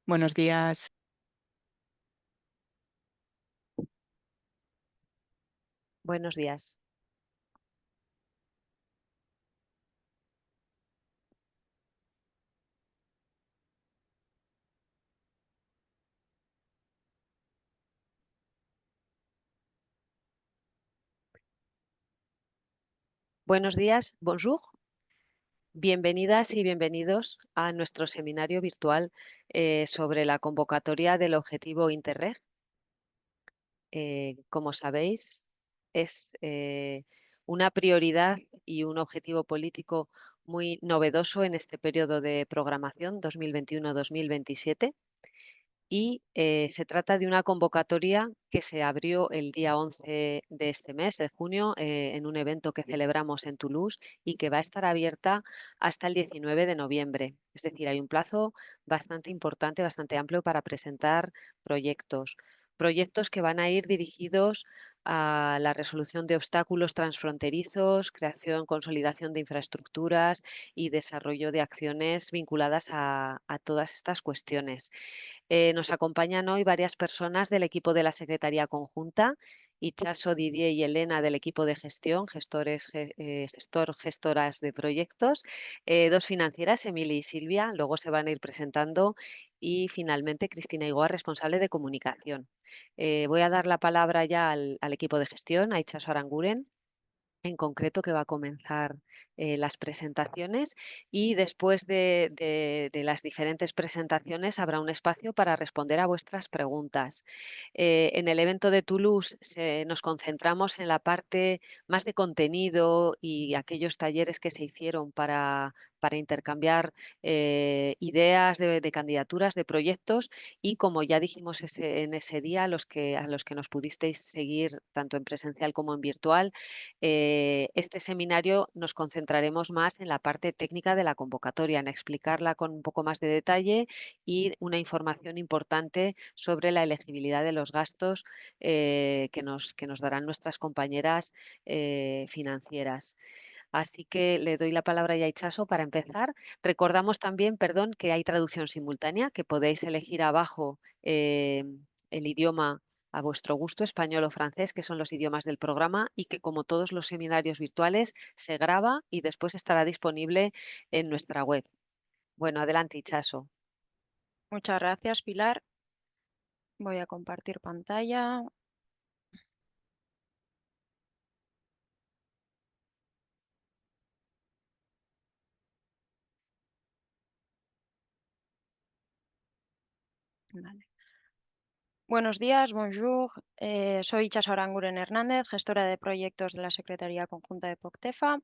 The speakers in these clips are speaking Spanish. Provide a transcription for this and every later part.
Buenos días. Buenos días. Buenos días, bonjour. Bienvenidas y bienvenidos a nuestro seminario virtual sobre la convocatoria del objetivo Interreg. Como sabéis, es una prioridad y un objetivo político muy novedoso en este periodo de programación 2021-2027. Y se trata de una convocatoria que se abrió el día 11 de este mes, de junio, en un evento que celebramos en Toulouse y que va a estar abierta hasta el 19 de noviembre. Es decir, hay un plazo bastante importante, bastante amplio para presentar proyectos. Proyectos que van a ir dirigidos a la resolución de obstáculos transfronterizos, creación, consolidación de infraestructuras y desarrollo de acciones vinculadas a todas estas cuestiones. Nos acompañan hoy varias personas del equipo de la Secretaría Conjunta, Itxaso, Didier y Elena del equipo de gestión, gestoras de proyectos, dos financieras, Emily y Silvia, luego se van a ir presentando, y finalmente Cristina Igoa, responsable de comunicación. Voy a dar la palabra ya al equipo de gestión, a Itxaso Aranguren, en concreto, que va a comenzar las presentaciones, y después de las diferentes presentaciones habrá un espacio para responder a vuestras preguntas. En el evento de Toulouse nos concentramos en la parte más de contenido y aquellos talleres que se hicieron para intercambiar ideas de candidaturas, de proyectos, y como ya dijimos en ese día, a los que nos pudisteis seguir tanto en presencial como en virtual, este seminario nos concentraremos más en la parte técnica de la convocatoria, en explicarla con un poco más de detalle y una información importante sobre la elegibilidad de los gastos que nos darán nuestras compañeras financieras. Así que le doy la palabra ya a Itxaso para empezar. Recordamos también, perdón, que hay traducción simultánea, que podéis elegir abajo el idioma a vuestro gusto, español o francés, que son los idiomas del programa, y que, como todos los seminarios virtuales, se graba y después estará disponible en nuestra web. Bueno, adelante, Itxaso. Muchas gracias, Pilar. Voy a compartir pantalla. Vale. Buenos días, bonjour. Soy Itxaso Aranguren Hernández, gestora de proyectos de la Secretaría Conjunta de POCTEFA,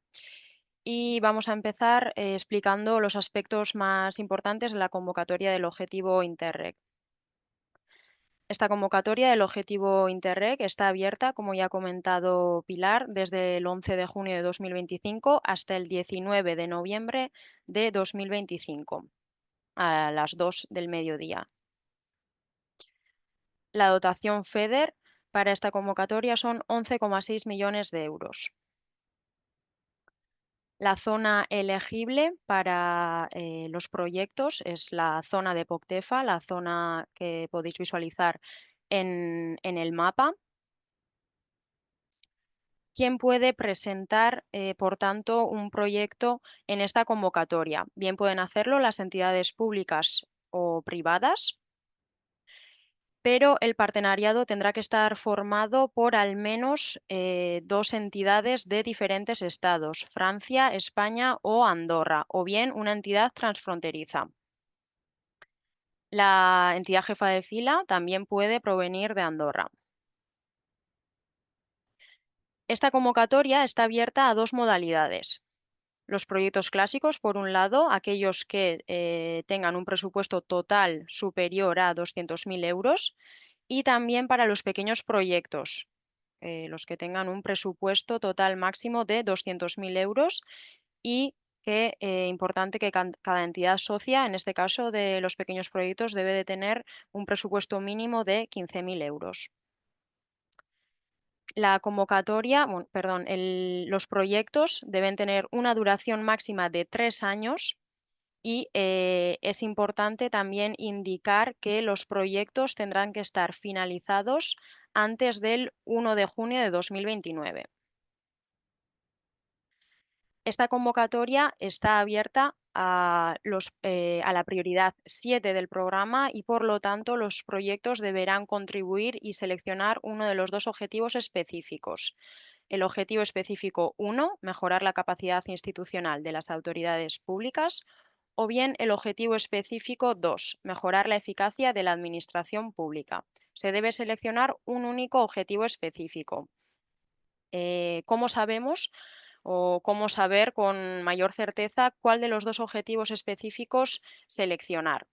y vamos a empezar explicando los aspectos más importantes de la convocatoria del objetivo Interreg. Esta convocatoria del objetivo Interreg está abierta, como ya ha comentado Pilar, desde el 11 de junio de 2025 hasta el 19 de noviembre de 2025, a las 2 del mediodía. La dotación FEDER para esta convocatoria son 11,6 millones de euros. La zona elegible para los proyectos es la zona de POCTEFA, la zona que podéis visualizar en el mapa. ¿Quién puede presentar, por tanto, un proyecto en esta convocatoria? Bien pueden hacerlo las entidades públicas o privadas, pero el partenariado tendrá que estar formado por al menos dos entidades de diferentes estados, Francia, España o Andorra, o bien una entidad transfronteriza. La entidad jefa de fila también puede provenir de Andorra. Esta convocatoria está abierta a dos modalidades. Los proyectos clásicos, por un lado, aquellos que tengan un presupuesto total superior a 200.000 euros, y también para los pequeños proyectos, los que tengan un presupuesto total máximo de 200.000 euros, y que, importante que cada entidad socia, en este caso de los pequeños proyectos, debe de tener un presupuesto mínimo de 15.000 euros. La convocatoria, los proyectos deben tener una duración máxima de 3 años y es importante también indicar que los proyectos tendrán que estar finalizados antes del 1 de junio de 2029. Esta convocatoria está abierta a la prioridad 7 del programa y, por lo tanto, los proyectos deberán contribuir y seleccionar uno de los dos objetivos específicos. El objetivo específico 1, mejorar la capacidad institucional de las autoridades públicas, o bien el objetivo específico 2, mejorar la eficacia de la administración pública. Se debe seleccionar un único objetivo específico. ¿Cómo sabemos o cómo saber con mayor certeza cuál de los dos objetivos específicos seleccionar?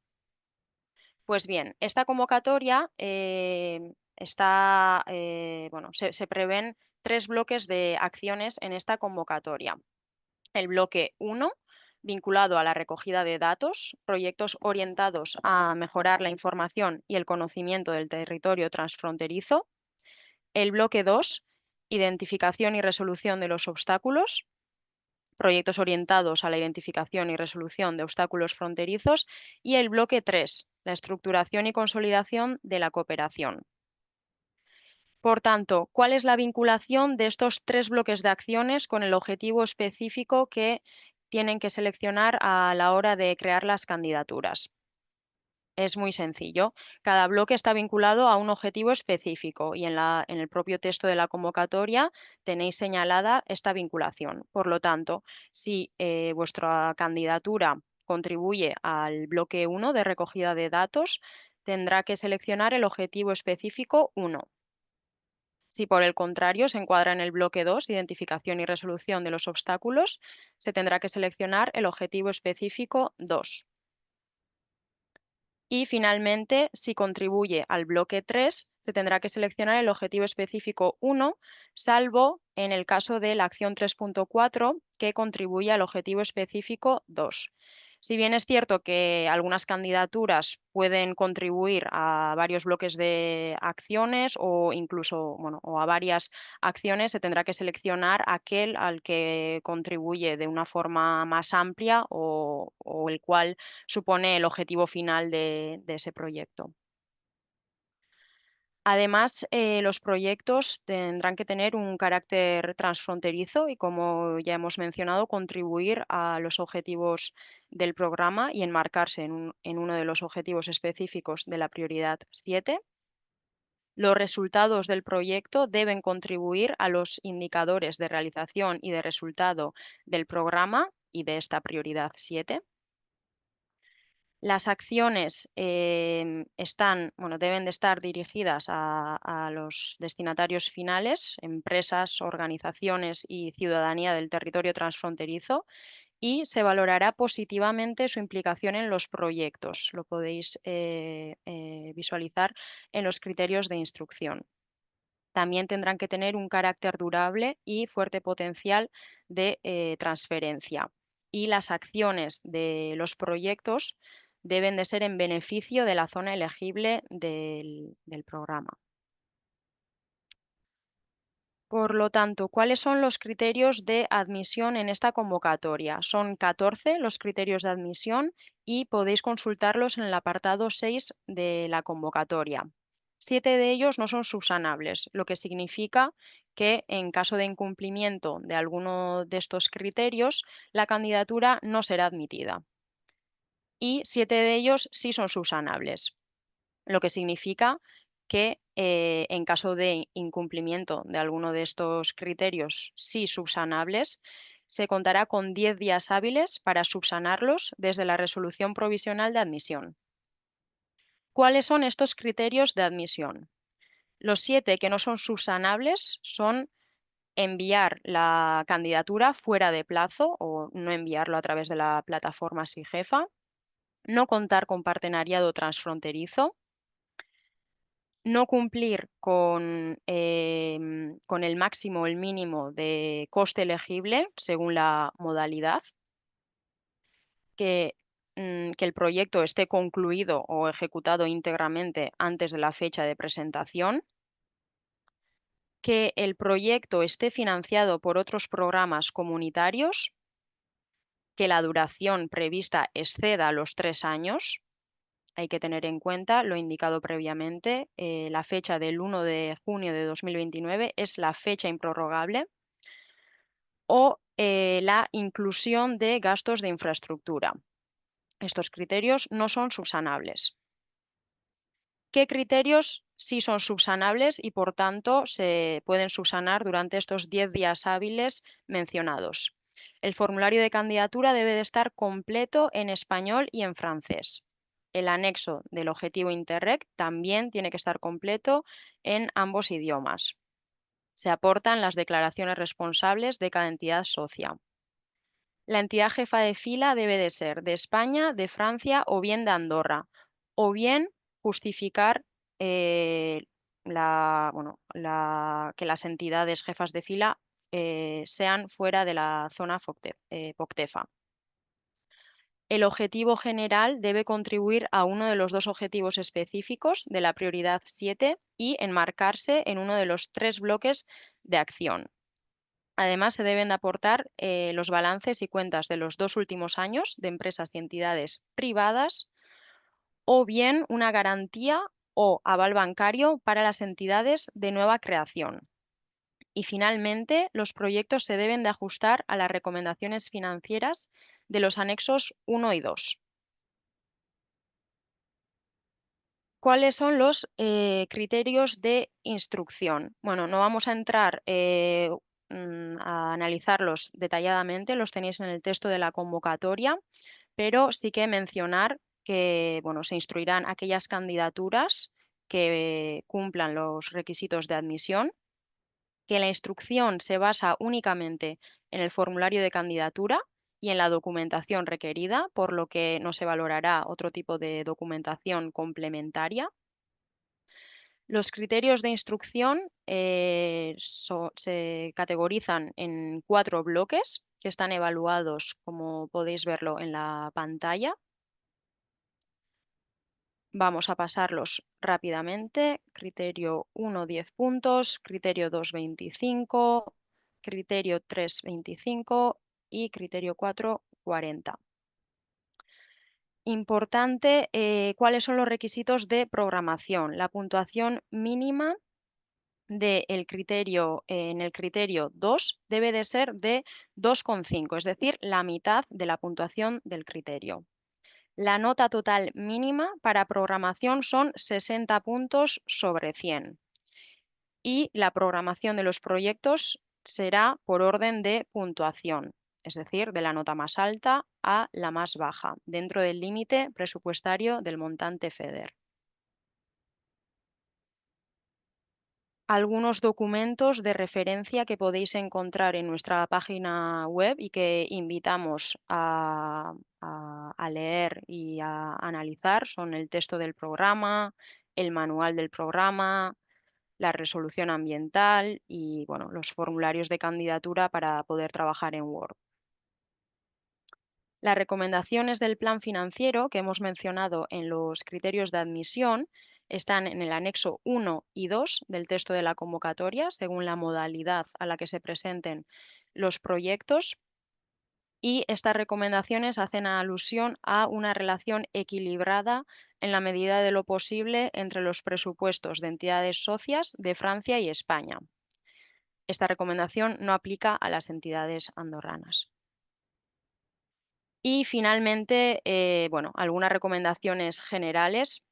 Pues bien, esta convocatoria bueno, se prevén tres bloques de acciones en esta convocatoria. El bloque 1, vinculado a la recogida de datos, proyectos orientados a mejorar la información y el conocimiento del territorio transfronterizo. El bloque 2, identificación y resolución de los obstáculos, proyectos orientados a la identificación y resolución de obstáculos fronterizos. Y el bloque 3, la estructuración y consolidación de la cooperación. Por tanto, ¿cuál es la vinculación de estos tres bloques de acciones con el objetivo específico que tienen que seleccionar a la hora de crear las candidaturas? Es muy sencillo. Cada bloque está vinculado a un objetivo específico y en el propio texto de la convocatoria tenéis señalada esta vinculación. Por lo tanto, si vuestra candidatura contribuye al bloque 1 de recogida de datos, tendrá que seleccionar el objetivo específico 1. Si por el contrario se encuadra en el bloque 2, identificación y resolución de los obstáculos, se tendrá que seleccionar el objetivo específico 2. Y finalmente, si contribuye al bloque 3, se tendrá que seleccionar el objetivo específico 1, salvo en el caso de la acción 3.4, que contribuye al objetivo específico 2. Si bien es cierto que algunas candidaturas pueden contribuir a varios bloques de acciones o incluso, bueno, o a varias acciones, se tendrá que seleccionar aquel al que contribuye de una forma más amplia o el cual supone el objetivo final de ese proyecto. Además, los proyectos tendrán que tener un carácter transfronterizo y, como ya hemos mencionado, contribuir a los objetivos del programa y enmarcarse en uno de los objetivos específicos de la prioridad 7. Los resultados del proyecto deben contribuir a los indicadores de realización y de resultado del programa y de esta prioridad 7. Las acciones bueno, deben de estar dirigidas a los destinatarios finales, empresas, organizaciones y ciudadanía del territorio transfronterizo, y se valorará positivamente su implicación en los proyectos. Lo podéis visualizar en los criterios de instrucción. También tendrán que tener un carácter durable y fuerte potencial de transferencia. Y las acciones de los proyectos deben de ser en beneficio de la zona elegible del programa. Por lo tanto, ¿cuáles son los criterios de admisión en esta convocatoria? Son 14 los criterios de admisión y podéis consultarlos en el apartado 6 de la convocatoria. 7 de ellos no son subsanables, lo que significa que en caso de incumplimiento de alguno de estos criterios, la candidatura no será admitida. Y 7 de ellos sí son subsanables, lo que significa que en caso de incumplimiento de alguno de estos criterios sí subsanables, se contará con 10 días hábiles para subsanarlos desde la resolución provisional de admisión. ¿Cuáles son estos criterios de admisión? Los 7 que no son subsanables son enviar la candidatura fuera de plazo o no enviarlo a través de la plataforma SIGEFA, no contar con partenariado transfronterizo, no cumplir con el máximo o el mínimo de coste elegible según la modalidad, que el proyecto esté concluido o ejecutado íntegramente antes de la fecha de presentación, que el proyecto esté financiado por otros programas comunitarios, que la duración prevista exceda los 3 años. Hay que tener en cuenta lo indicado previamente. La fecha del 1 de junio de 2029 es la fecha improrrogable o la inclusión de gastos de infraestructura. Estos criterios no son subsanables. ¿Qué criterios sí son subsanables y por tanto se pueden subsanar durante estos 10 días hábiles mencionados? El formulario de candidatura debe de estar completo en español y en francés. El anexo del objetivo Interreg también tiene que estar completo en ambos idiomas. Se aportan las declaraciones responsables de cada entidad socia. La entidad jefa de fila debe de ser de España, de Francia o bien de Andorra, o bien justificar eh, que las entidades jefas de fila sean fuera de la zona POCTEFA. El objetivo general debe contribuir a uno de los dos objetivos específicos de la prioridad 7 y enmarcarse en uno de los 3 bloques de acción. Además, se deben de aportar los balances y cuentas de los 2 últimos años de empresas y entidades privadas o bien una garantía o aval bancario para las entidades de nueva creación. Y finalmente, los proyectos se deben de ajustar a las recomendaciones financieras de los anexos 1 y 2. ¿Cuáles son los criterios de instrucción? Bueno, no vamos a entrar a analizarlos detalladamente, los tenéis en el texto de la convocatoria, pero sí que mencionar que bueno, se instruirán aquellas candidaturas que cumplan los requisitos de admisión, que la instrucción se basa únicamente en el formulario de candidatura y en la documentación requerida, por lo que no se valorará otro tipo de documentación complementaria. Los criterios de instrucción se categorizan en 4 bloques que están evaluados, como podéis verlo en la pantalla. Vamos a pasarlos rápidamente. Criterio 1, 10 puntos, criterio 2, 25, criterio 3, 25 y criterio 4, 40. Importante, ¿cuáles son los requisitos de programación? La puntuación mínima en el criterio 2 debe de ser de 2,5, es decir, la mitad de la puntuación del criterio. La nota total mínima para programación son 60 puntos sobre 100 y la programación de los proyectos será por orden de puntuación, es decir, de la nota más alta a la más baja, dentro del límite presupuestario del montante FEDER. Algunos documentos de referencia que podéis encontrar en nuestra página web y que invitamos a leer y a analizar son el texto del programa, el manual del programa, la resolución ambiental y bueno, los formularios de candidatura para poder trabajar en Word. Las recomendaciones del plan financiero que hemos mencionado en los criterios de admisión están en el anexo 1 y 2 del texto de la convocatoria, según la modalidad a la que se presenten los proyectos. Y estas recomendaciones hacen alusión a una relación equilibrada en la medida de lo posible entre los presupuestos de entidades socias de Francia y España. Esta recomendación no aplica a las entidades andorranas. Y finalmente, bueno, algunas recomendaciones generales.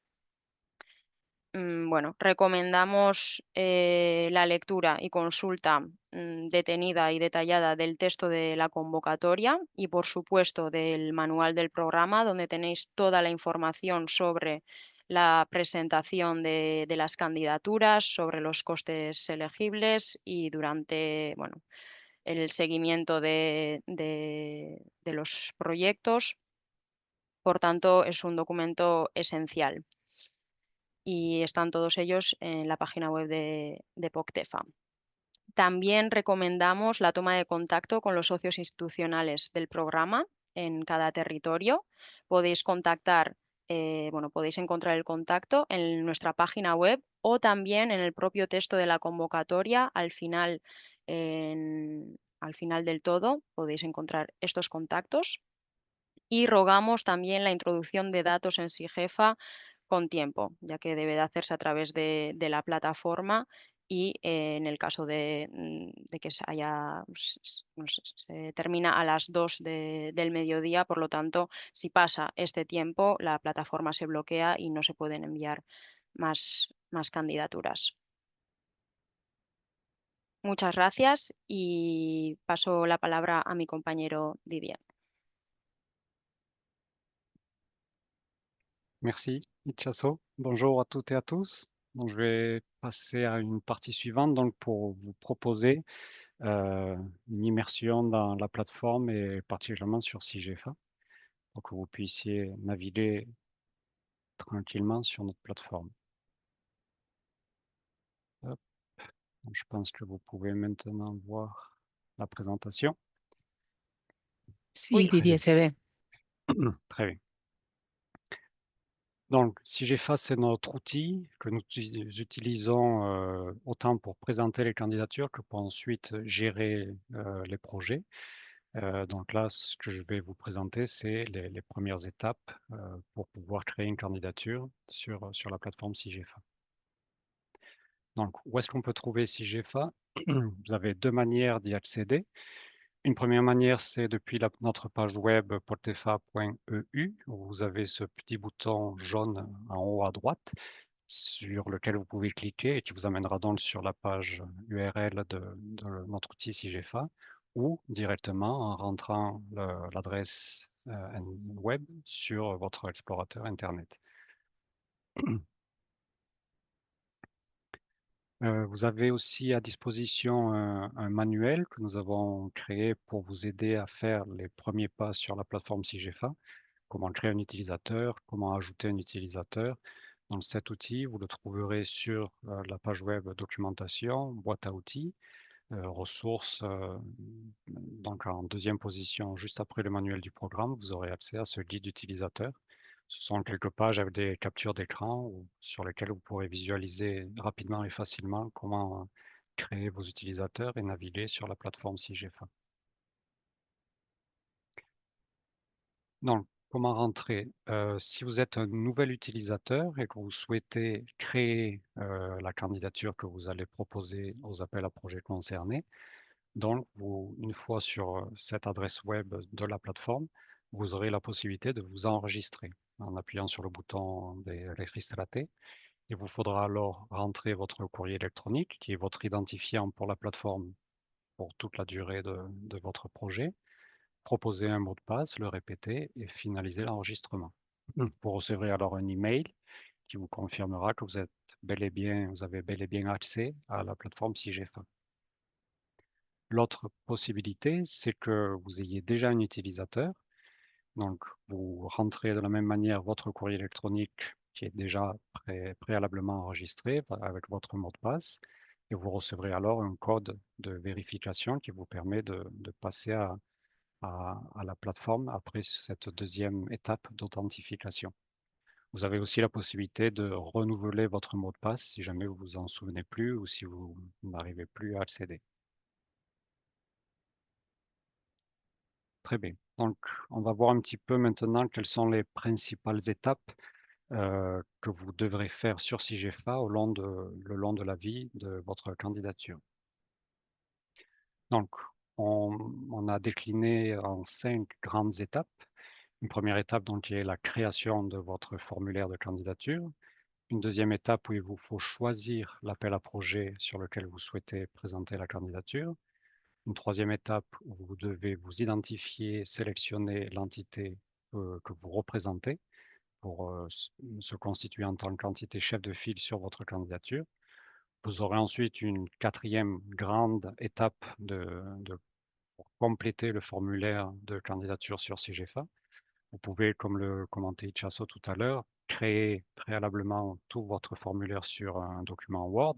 Bueno, recomendamos la lectura y consulta detenida y detallada del texto de la convocatoria y, por supuesto, del manual del programa, donde tenéis toda la información sobre la presentación de las candidaturas, sobre los costes elegibles y durante, bueno, el seguimiento de los proyectos. Por tanto, es un documento esencial y están todos ellos en la página web de POCTEFA. También recomendamos la toma de contacto con los socios institucionales del programa en cada territorio. Podéis contactar, bueno, podéis encontrar el contacto en nuestra página web o también en el propio texto de la convocatoria. Al final del todo podéis encontrar estos contactos. y rogamos también la introducción de datos en SIGEFA con tiempo, ya que debe de hacerse a través de la plataforma y, en el caso de que se haya no sé, se termina a las 2 del mediodía, por lo tanto, si pasa este tiempo, la plataforma se bloquea y no se pueden enviar más candidaturas. Muchas gracias y paso la palabra a mi compañero Didier. Merci, Itchaso. Bonjour à toutes et à tous. Donc, je vais passer à une partie suivante donc pour vous proposer une immersion dans la plateforme et particulièrement sur SIGEFA pour que vous puissiez naviguer tranquillement sur notre plateforme. Hop. Donc, je pense que vous pouvez maintenant voir la présentation. Sí, Oui. Très bien. Didier, se ve. Très bien. Donc, SIGEFA, c'est notre outil que nous utilisons autant pour présenter les candidatures que pour ensuite gérer les projets. Donc là, ce que je vais vous présenter, c'est les premières étapes pour pouvoir créer une candidature sur la plateforme SIGEFA. Donc, où est-ce qu'on peut trouver SIGEFA? Vous avez deux manières d'y accéder. Une première manière, c'est depuis notre page web portefa.eu, où vous avez ce petit bouton jaune en haut à droite sur lequel vous pouvez cliquer et qui vous amènera donc sur la page URL de notre outil SIGEFA ou directement en rentrant l'adresse web sur votre explorateur Internet. Vous avez aussi à disposition un manuel que nous avons créé pour vous aider à faire les premiers pas sur la plateforme SIGEFA. Comment créer un utilisateur, comment ajouter un utilisateur. Dans cet outil, vous le trouverez sur la page web documentation, boîte à outils, ressources. Donc en deuxième position, juste après le manuel du programme, vous aurez accès à ce guide utilisateur. Ce sont quelques pages avec des captures d'écran sur lesquelles vous pourrez visualiser rapidement et facilement comment créer vos utilisateurs et naviguer sur la plateforme SIGEFA. Donc, comment rentrer? Si vous êtes un nouvel utilisateur et que vous souhaitez créer la candidature que vous allez proposer aux appels à projets concernés, donc une fois sur cette adresse web de la plateforme, vous aurez la possibilité de vous enregistrer en appuyant sur le bouton des Registrate. Il vous faudra alors rentrer votre courrier électronique qui est votre identifiant pour la plateforme pour toute la durée de votre projet, proposer un mot de passe, le répéter et finaliser l'enregistrement. Vous recevrez alors un email qui vous confirmera que vous avez bel et bien accès à la plateforme SIGEFA. L'autre possibilité, c'est que vous ayez déjà un utilisateur. Donc, vous rentrez de la même manière votre courrier électronique qui est déjà préalablement enregistré avec votre mot de passe et vous recevrez alors un code de vérification qui vous permet de passer à la plateforme après cette deuxième étape d'authentification. Vous avez aussi la possibilité de renouveler votre mot de passe si jamais vous vous en souvenez plus ou si vous n'arrivez plus à accéder. Très bien. Donc, on va voir un petit peu maintenant quelles sont les principales étapes que vous devrez faire sur SIGEFA le long de la vie de votre candidature. Donc, on a décliné en 5 grandes étapes. Une première étape donc, qui est la création de votre formulaire de candidature. Une deuxième étape où il vous faut choisir l'appel à projet sur lequel vous souhaitez présenter la candidature. Une troisième étape où vous devez vous identifier, sélectionner l'entité que vous représentez pour se constituer en tant qu'entité chef de file sur votre candidature. Vous aurez ensuite une quatrième grande étape pour compléter le formulaire de candidature sur SIGEFA. Vous pouvez, comme le commentait Itchaso tout à l'heure, créer préalablement tout votre formulaire sur un document Word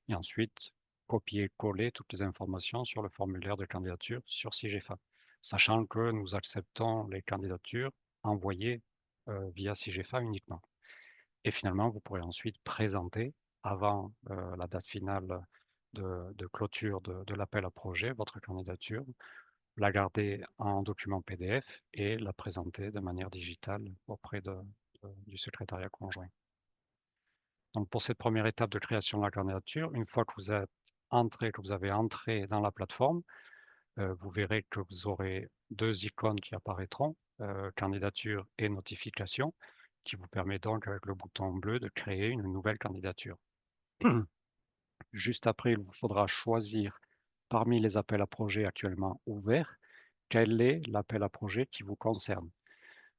et ensuite copier-coller toutes les informations sur le formulaire de candidature sur SIGEFA, sachant que nous acceptons les candidatures envoyées via SIGEFA uniquement. Et finalement, vous pourrez ensuite présenter, avant la date finale de clôture de l'appel à projet, votre candidature la garder en document PDF et la présenter de manière digitale auprès du secrétariat conjoint. Donc pour cette première étape de création de la candidature, une fois que vous êtes entré, que vous avez entré dans la plateforme, vous verrez que vous aurez 2 icônes qui apparaîtront, candidature et notification, qui vous permet donc avec le bouton bleu de créer une nouvelle candidature. Juste après, il vous faudra choisir parmi les appels à projets actuellement ouverts, quel est l'appel à projet qui vous concerne.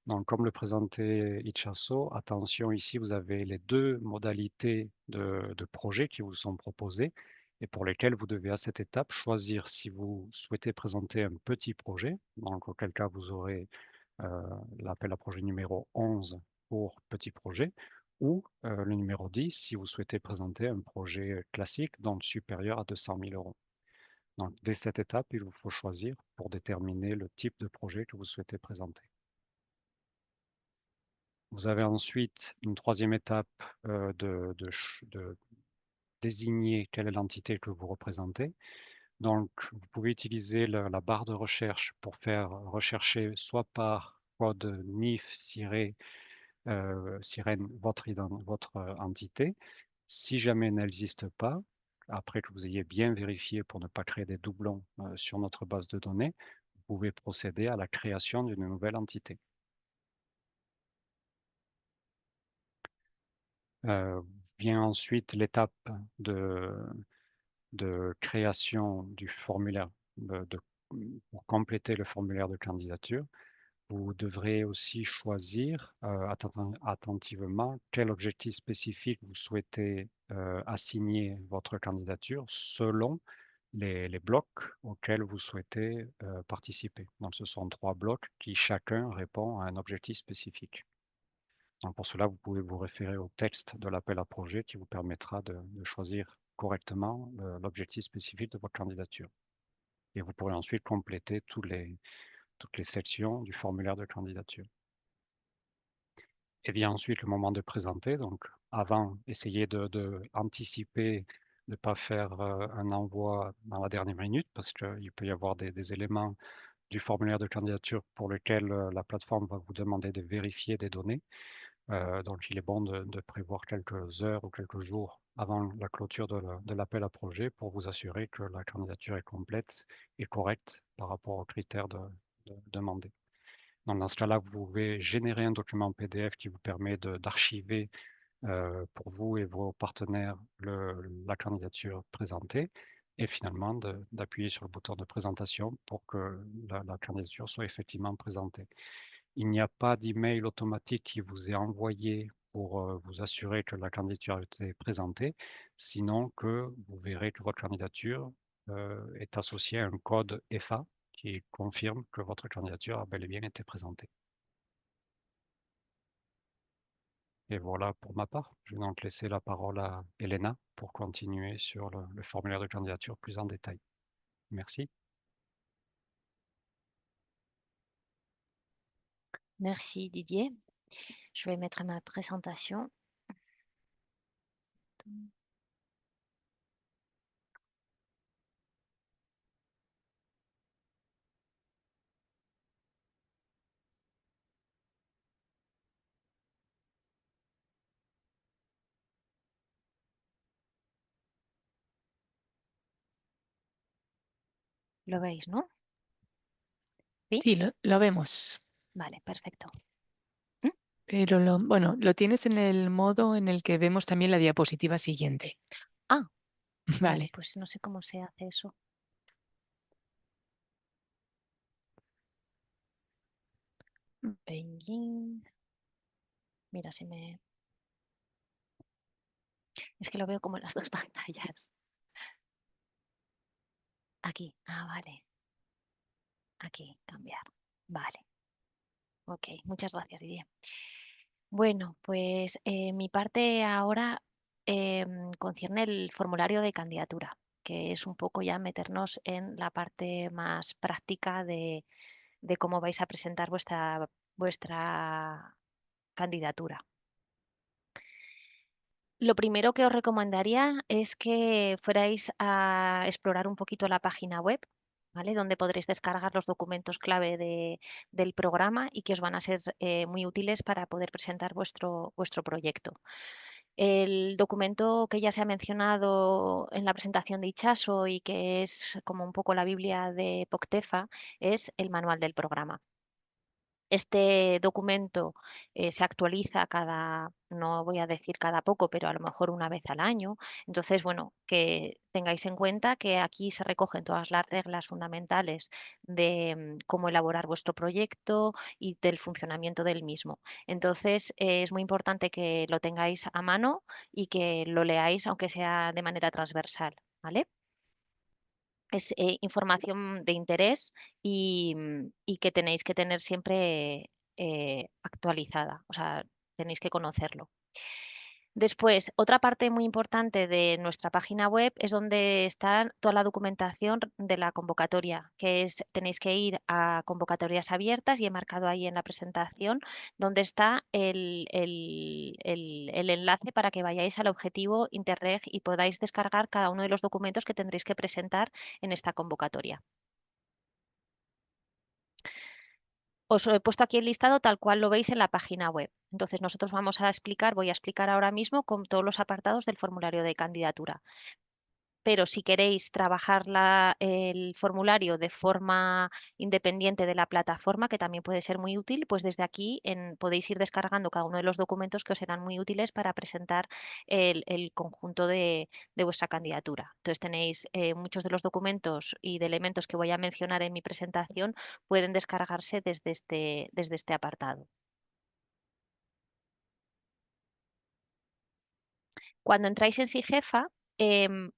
Donc, comme le présentait Ichaso, attention, ici, vous avez les 2 modalités de projets qui vous sont proposés et pour lesquels vous devez, à cette étape, choisir si vous souhaitez présenter un petit projet, donc auquel cas vous aurez l'appel à projet numéro 11 pour petit projet, ou le numéro 10 si vous souhaitez présenter un projet classique, donc supérieur à 200 000 euros. Donc, dès cette étape, il vous faut choisir pour déterminer le type de projet que vous souhaitez présenter. Vous avez ensuite une 3e étape de désigner quelle est l'entité que vous représentez. Donc, vous pouvez utiliser la barre de recherche pour faire rechercher soit par code NIF sirène votre entité. Si jamais elle n'existe pas, après que vous ayez bien vérifié pour ne pas créer des doublons sur notre base de données, vous pouvez procéder à la création d'une nouvelle entité. Vient ensuite l'étape de création du formulaire pour compléter le formulaire de candidature. Vous devrez aussi choisir attentivement quel objectif spécifique vous souhaitez assigner votre candidature selon les blocs auxquels vous souhaitez participer. Donc ce sont 3 blocs qui chacun répond à un objectif spécifique. Donc pour cela, vous pouvez vous référer au texte de l'appel à projet qui vous permettra de choisir correctement l'objectif spécifique de votre candidature. Et vous pourrez ensuite compléter toutes les sections du formulaire de candidature. Et vient ensuite le moment de présenter. Donc avant, essayez anticiper, de ne pas faire un envoi dans la dernière minute parce qu'il peut y avoir des éléments du formulaire de candidature pour lequel la plateforme va vous demander de vérifier des données. Donc il est bon de prévoir quelques heures ou quelques jours avant la clôture de l'appel à projet pour vous assurer que la candidature est complète et correcte par rapport aux critères demandés. Donc dans ce cas-là, vous pouvez générer un document PDF qui vous permet d'archiver pour vous et vos partenaires la candidature présentée et finalement d'appuyer sur le bouton de présentation pour que la candidature soit effectivement présentée. Il n'y a pas d'email automatique qui vous est envoyé pour vous assurer que la candidature a été présentée, sinon que vous verrez que votre candidature est associée à un code EFA qui confirme que votre candidature a bel et bien été présentée. Et voilà pour ma part. Je vais donc laisser la parole à Elena pour continuer sur le formulaire de candidature plus en détail. Merci. Merci Didier. Je vais mettre ma présentation. ¿Lo veis, no? ¿Sí? Sí, lo vemos, Vale, perfecto. pero bueno, lo tienes en el modo en el que vemos también la diapositiva siguiente. Ah, vale, Vale. pues no sé cómo se hace eso. Beijing. Mira, si me... Es que lo veo como en las dos pantallas. Aquí. Ah, vale. Aquí, cambiar. Vale. Ok, muchas gracias, Didier. Bueno, pues mi parte ahora concierne el formulario de candidatura, que es un poco ya meternos en la parte más práctica de cómo vais a presentar vuestra candidatura. Lo primero que os recomendaría es que fuerais a explorar un poquito la página web ¿vale? Donde podréis descargar los documentos clave del programa y que os van a ser muy útiles para poder presentar vuestro proyecto. El documento que ya se ha mencionado en la presentación de Itxaso y que es como un poco la Biblia de POCTEFA es el manual del programa. Este documento se actualiza no voy a decir cada poco, pero a lo mejor una vez al año. Entonces, bueno, que tengáis en cuenta que aquí se recogen todas las reglas fundamentales de cómo elaborar vuestro proyecto y del funcionamiento del mismo. Entonces, es muy importante que lo tengáis a mano y que lo leáis, aunque sea de manera transversal, ¿vale? Es información de interés y que tenéis que tener siempre actualizada, o sea, tenéis que conocerlo. Después, otra parte muy importante de nuestra página web es donde está toda la documentación de la convocatoria, que es, tenéis que ir a convocatorias abiertas y he marcado ahí en la presentación donde está el enlace para que vayáis al objetivo Interreg y podáis descargar cada uno de los documentos que tendréis que presentar en esta convocatoria. Os he puesto aquí el listado tal cual lo veis en la página web. Entonces nosotros voy a explicar ahora mismo con todos los apartados del formulario de candidatura. Pero si queréis trabajar el formulario de forma independiente de la plataforma, que también puede ser muy útil, pues desde aquí podéis ir descargando cada uno de los documentos que os serán muy útiles para presentar el conjunto de vuestra candidatura. Entonces tenéis muchos de los documentos y de elementos que voy a mencionar en mi presentación pueden descargarse desde este apartado. Cuando entráis en Sigefa,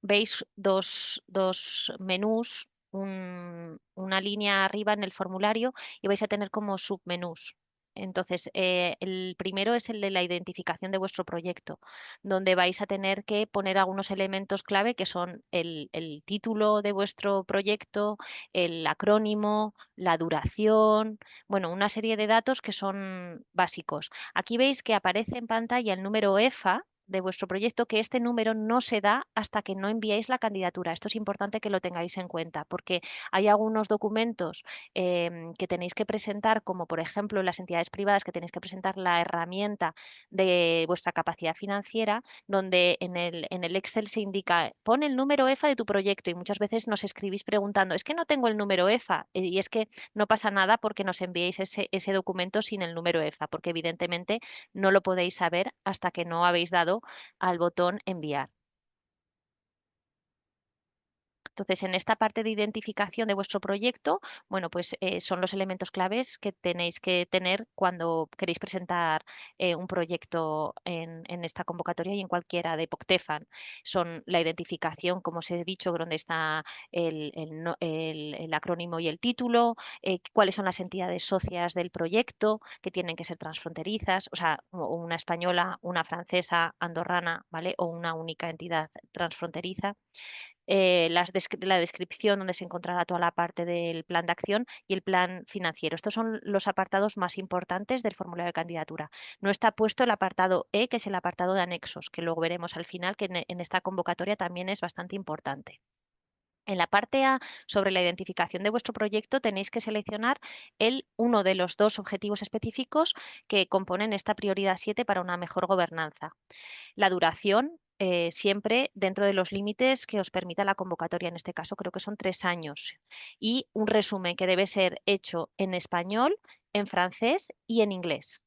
veis dos menús, una línea arriba en el formulario y vais a tener como submenús. Entonces, el primero es el de la identificación de vuestro proyecto, donde vais a tener que poner algunos elementos clave que son el título de vuestro proyecto, el acrónimo, la duración, bueno, una serie de datos que son básicos. Aquí veis que aparece en pantalla el número EFA de vuestro proyecto, que este número no se da hasta que no enviéis la candidatura. Esto es importante que lo tengáis en cuenta porque hay algunos documentos que tenéis que presentar, como por ejemplo en las entidades privadas que tenéis que presentar la herramienta de vuestra capacidad financiera, donde en el Excel se indica, pon el número EFA de tu proyecto y muchas veces nos escribís preguntando, es que no tengo el número EFA y es que no pasa nada porque nos enviéis ese documento sin el número EFA, porque evidentemente no lo podéis saber hasta que no habéis dado al botón enviar. Entonces, en esta parte de identificación de vuestro proyecto, bueno, pues son los elementos claves que tenéis que tener cuando queréis presentar un proyecto en esta convocatoria y en cualquiera de POCTEFAN. Son la identificación, como os he dicho, donde está el acrónimo y el título, cuáles son las entidades socias del proyecto, que tienen que ser transfronterizas, o sea, una española, una francesa, andorrana, ¿vale? O una única entidad transfronteriza. La descripción donde se encontrará toda la parte del plan de acción y el plan financiero. Estos son los apartados más importantes del formulario de candidatura. No está puesto el apartado E, que es el apartado de anexos, que luego veremos al final, que en esta convocatoria también es bastante importante. En la parte A, sobre la identificación de vuestro proyecto, tenéis que seleccionar uno de los dos objetivos específicos que componen esta prioridad 7 para una mejor gobernanza. La duración, siempre dentro de los límites que os permita la convocatoria, en este caso creo que son 3 años. Y un resumen que debe ser hecho en español, en francés y en inglés.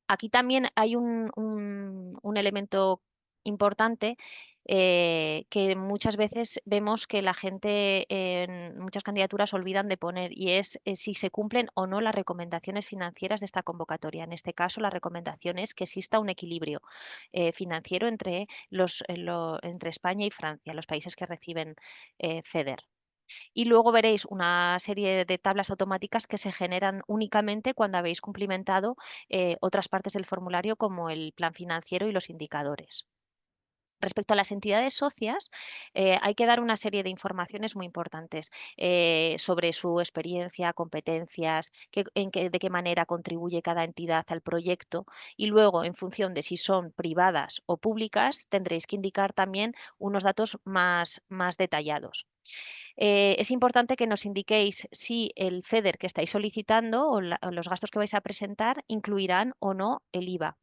Aquí también hay un elemento importante que muchas veces vemos que la gente en muchas candidaturas olvidan de poner y es si se cumplen o no las recomendaciones financieras de esta convocatoria. En este caso, la recomendación es que exista un equilibrio financiero entre España y Francia, los países que reciben FEDER. Y luego veréis una serie de tablas automáticas que se generan únicamente cuando habéis cumplimentado otras partes del formulario como el plan financiero y los indicadores. Respecto a las entidades socias, hay que dar una serie de informaciones muy importantes sobre su experiencia, competencias, de qué manera contribuye cada entidad al proyecto y luego, en función de si son privadas o públicas, tendréis que indicar también unos datos más detallados. es importante que nos indiquéis si el FEDER que estáis solicitando o los gastos que vais a presentar incluirán o no el IVA.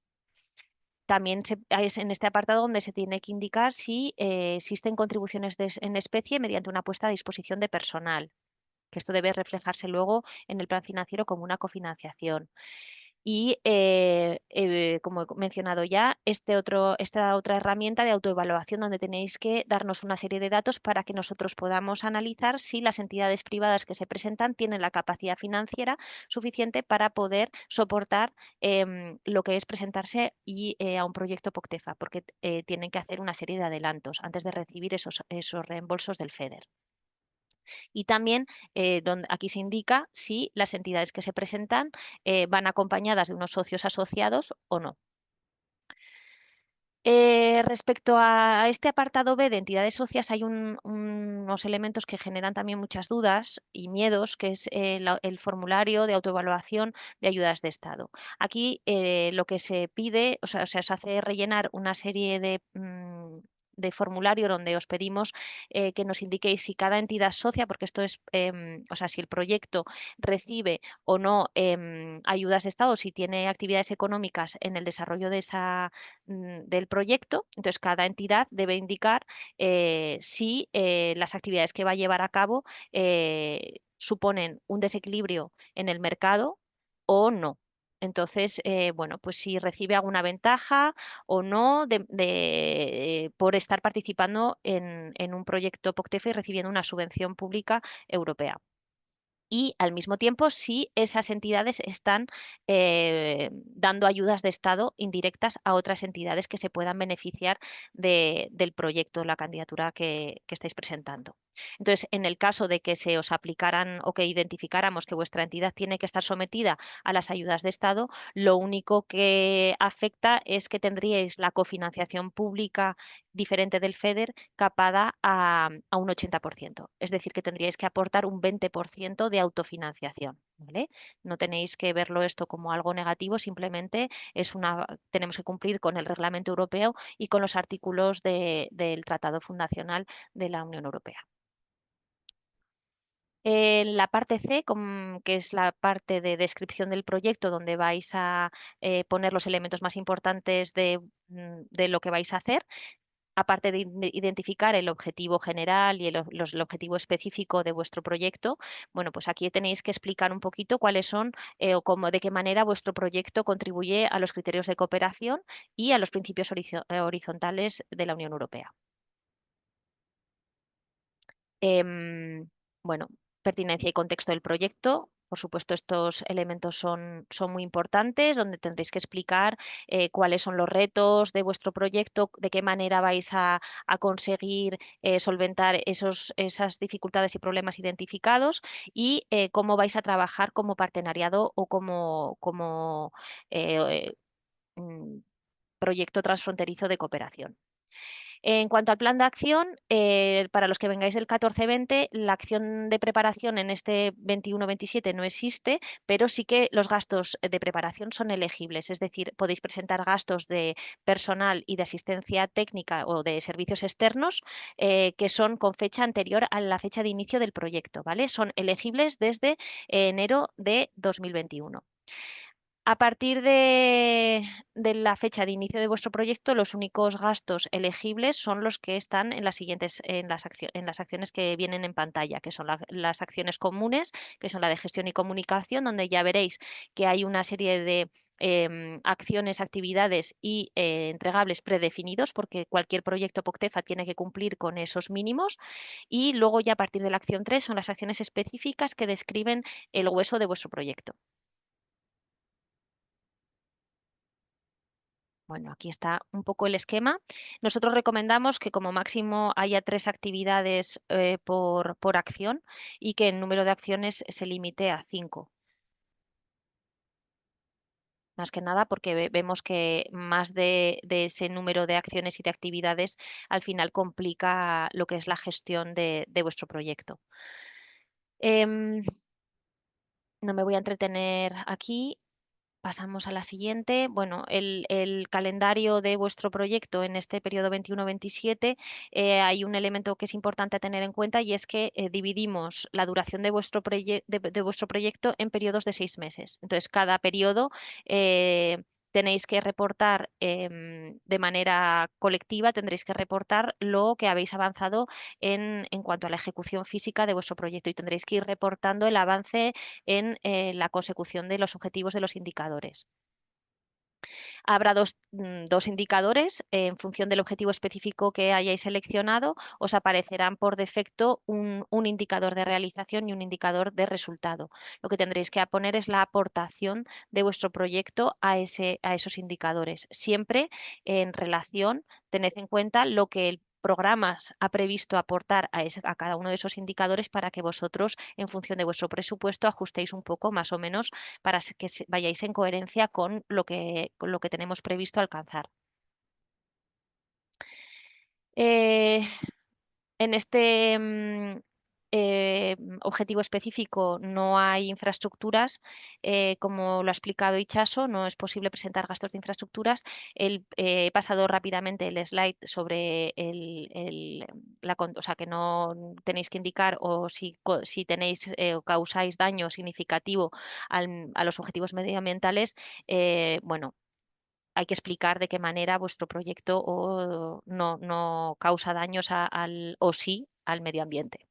También es en este apartado donde se tiene que indicar si existen contribuciones en especie mediante una puesta a disposición de personal, que esto debe reflejarse luego en el plan financiero como una cofinanciación. Y, como he mencionado ya, esta otra herramienta de autoevaluación donde tenéis que darnos una serie de datos para que nosotros podamos analizar si las entidades privadas que se presentan tienen la capacidad financiera suficiente para poder soportar lo que es presentarse a un proyecto POCTEFA, porque tienen que hacer una serie de adelantos antes de recibir esos reembolsos del FEDER. Y también aquí se indica si las entidades que se presentan van acompañadas de unos socios asociados o no. Respecto a este apartado B de entidades socias, hay unos elementos que generan también muchas dudas y miedos, que es el formulario de autoevaluación de ayudas de Estado. Aquí lo que se pide, o sea, se os hace rellenar una serie de formulario donde os pedimos que nos indiquéis si cada entidad socia, porque esto es, o sea, si el proyecto recibe o no ayudas de Estado, si tiene actividades económicas en el desarrollo de del proyecto. Entonces, cada entidad debe indicar si las actividades que va a llevar a cabo suponen un desequilibrio en el mercado o no. Entonces, bueno, pues si recibe alguna ventaja o no por estar participando en un proyecto POCTEFA y recibiendo una subvención pública europea. Y al mismo tiempo si esas entidades están dando ayudas de Estado indirectas a otras entidades que se puedan beneficiar del proyecto, la candidatura que estáis presentando. Entonces, en el caso de que se os aplicaran o que identificáramos que vuestra entidad tiene que estar sometida a las ayudas de Estado, lo único que afecta es que tendríais la cofinanciación pública diferente del FEDER capada a un 80%. Es decir, que tendríais que aportar un 20% de autofinanciación. ¿Vale? No tenéis que verlo esto como algo negativo, simplemente tenemos que cumplir con el reglamento europeo y con los artículos del Tratado Fundacional de la Unión Europea. En la parte C, que es la parte de descripción del proyecto, donde vais a poner los elementos más importantes de lo que vais a hacer, aparte de identificar el objetivo general y el objetivo específico de vuestro proyecto, bueno, pues aquí tenéis que explicar un poquito cuáles son o de qué manera vuestro proyecto contribuye a los criterios de cooperación y a los principios horizontales de la Unión Europea. Bueno, pertinencia y contexto del proyecto. Por supuesto, estos elementos son muy importantes, donde tendréis que explicar cuáles son los retos de vuestro proyecto, de qué manera vais a conseguir solventar esas dificultades y problemas identificados y cómo vais a trabajar como partenariado o como proyecto transfronterizo de cooperación. En cuanto al plan de acción, para los que vengáis del 14-20, la acción de preparación en este 21-27 no existe, pero sí que los gastos de preparación son elegibles, es decir, podéis presentar gastos de personal y de asistencia técnica o de servicios externos que son con fecha anterior a la fecha de inicio del proyecto, ¿vale? Son elegibles desde enero de 2021. A partir de la fecha de inicio de vuestro proyecto, los únicos gastos elegibles son los que están en las acciones que vienen en pantalla, que son las acciones comunes, que son la de gestión y comunicación, donde ya veréis que hay una serie de acciones, actividades y entregables predefinidos, porque cualquier proyecto POCTEFA tiene que cumplir con esos mínimos. Y luego ya a partir de la acción 3 son las acciones específicas que describen el hueso de vuestro proyecto. Bueno, aquí está un poco el esquema. Nosotros recomendamos que como máximo haya 3 actividades por acción y que el número de acciones se limite a 5. Más que nada porque vemos que más de ese número de acciones y de actividades al final complica lo que es la gestión de vuestro proyecto. No me voy a entretener aquí. pasamos a la siguiente. Bueno, el calendario de vuestro proyecto en este periodo 21-27, hay un elemento que es importante a tener en cuenta y es que dividimos la duración de vuestro, de vuestro proyecto en periodos de 6 meses. Entonces, cada periodo tenéis que reportar de manera colectiva, tendréis que reportar lo que habéis avanzado en cuanto a la ejecución física de vuestro proyecto y tendréis que ir reportando el avance en la consecución de los objetivos de los indicadores. Habrá dos indicadores en función del objetivo específico que hayáis seleccionado. Os aparecerán por defecto un indicador de realización y un indicador de resultado. Lo que tendréis que poner es la aportación de vuestro proyecto a esos indicadores. Siempre en relación, tened en cuenta lo que el programa ha previsto aportar a cada uno de esos indicadores para que vosotros, en función de vuestro presupuesto, ajustéis un poco más o menos para que vayáis en coherencia con lo que tenemos previsto alcanzar. En este objetivo específico no hay infraestructuras, como lo ha explicado Itxaso, no es posible presentar gastos de infraestructuras. He pasado rápidamente el slide sobre o sea, que no tenéis que indicar o si tenéis o causáis daño significativo a los objetivos medioambientales, bueno, hay que explicar de qué manera vuestro proyecto no causa daños o sí al medio ambiente.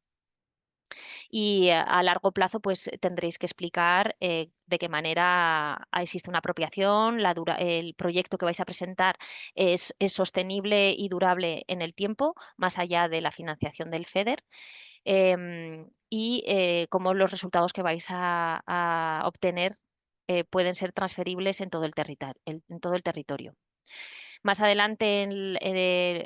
Y a largo plazo, pues tendréis que explicar de qué manera existe una apropiación, el proyecto que vais a presentar es sostenible y durable en el tiempo, más allá de la financiación del FEDER. Y cómo los resultados que vais a obtener pueden ser transferibles en todo el territorio. Más adelante,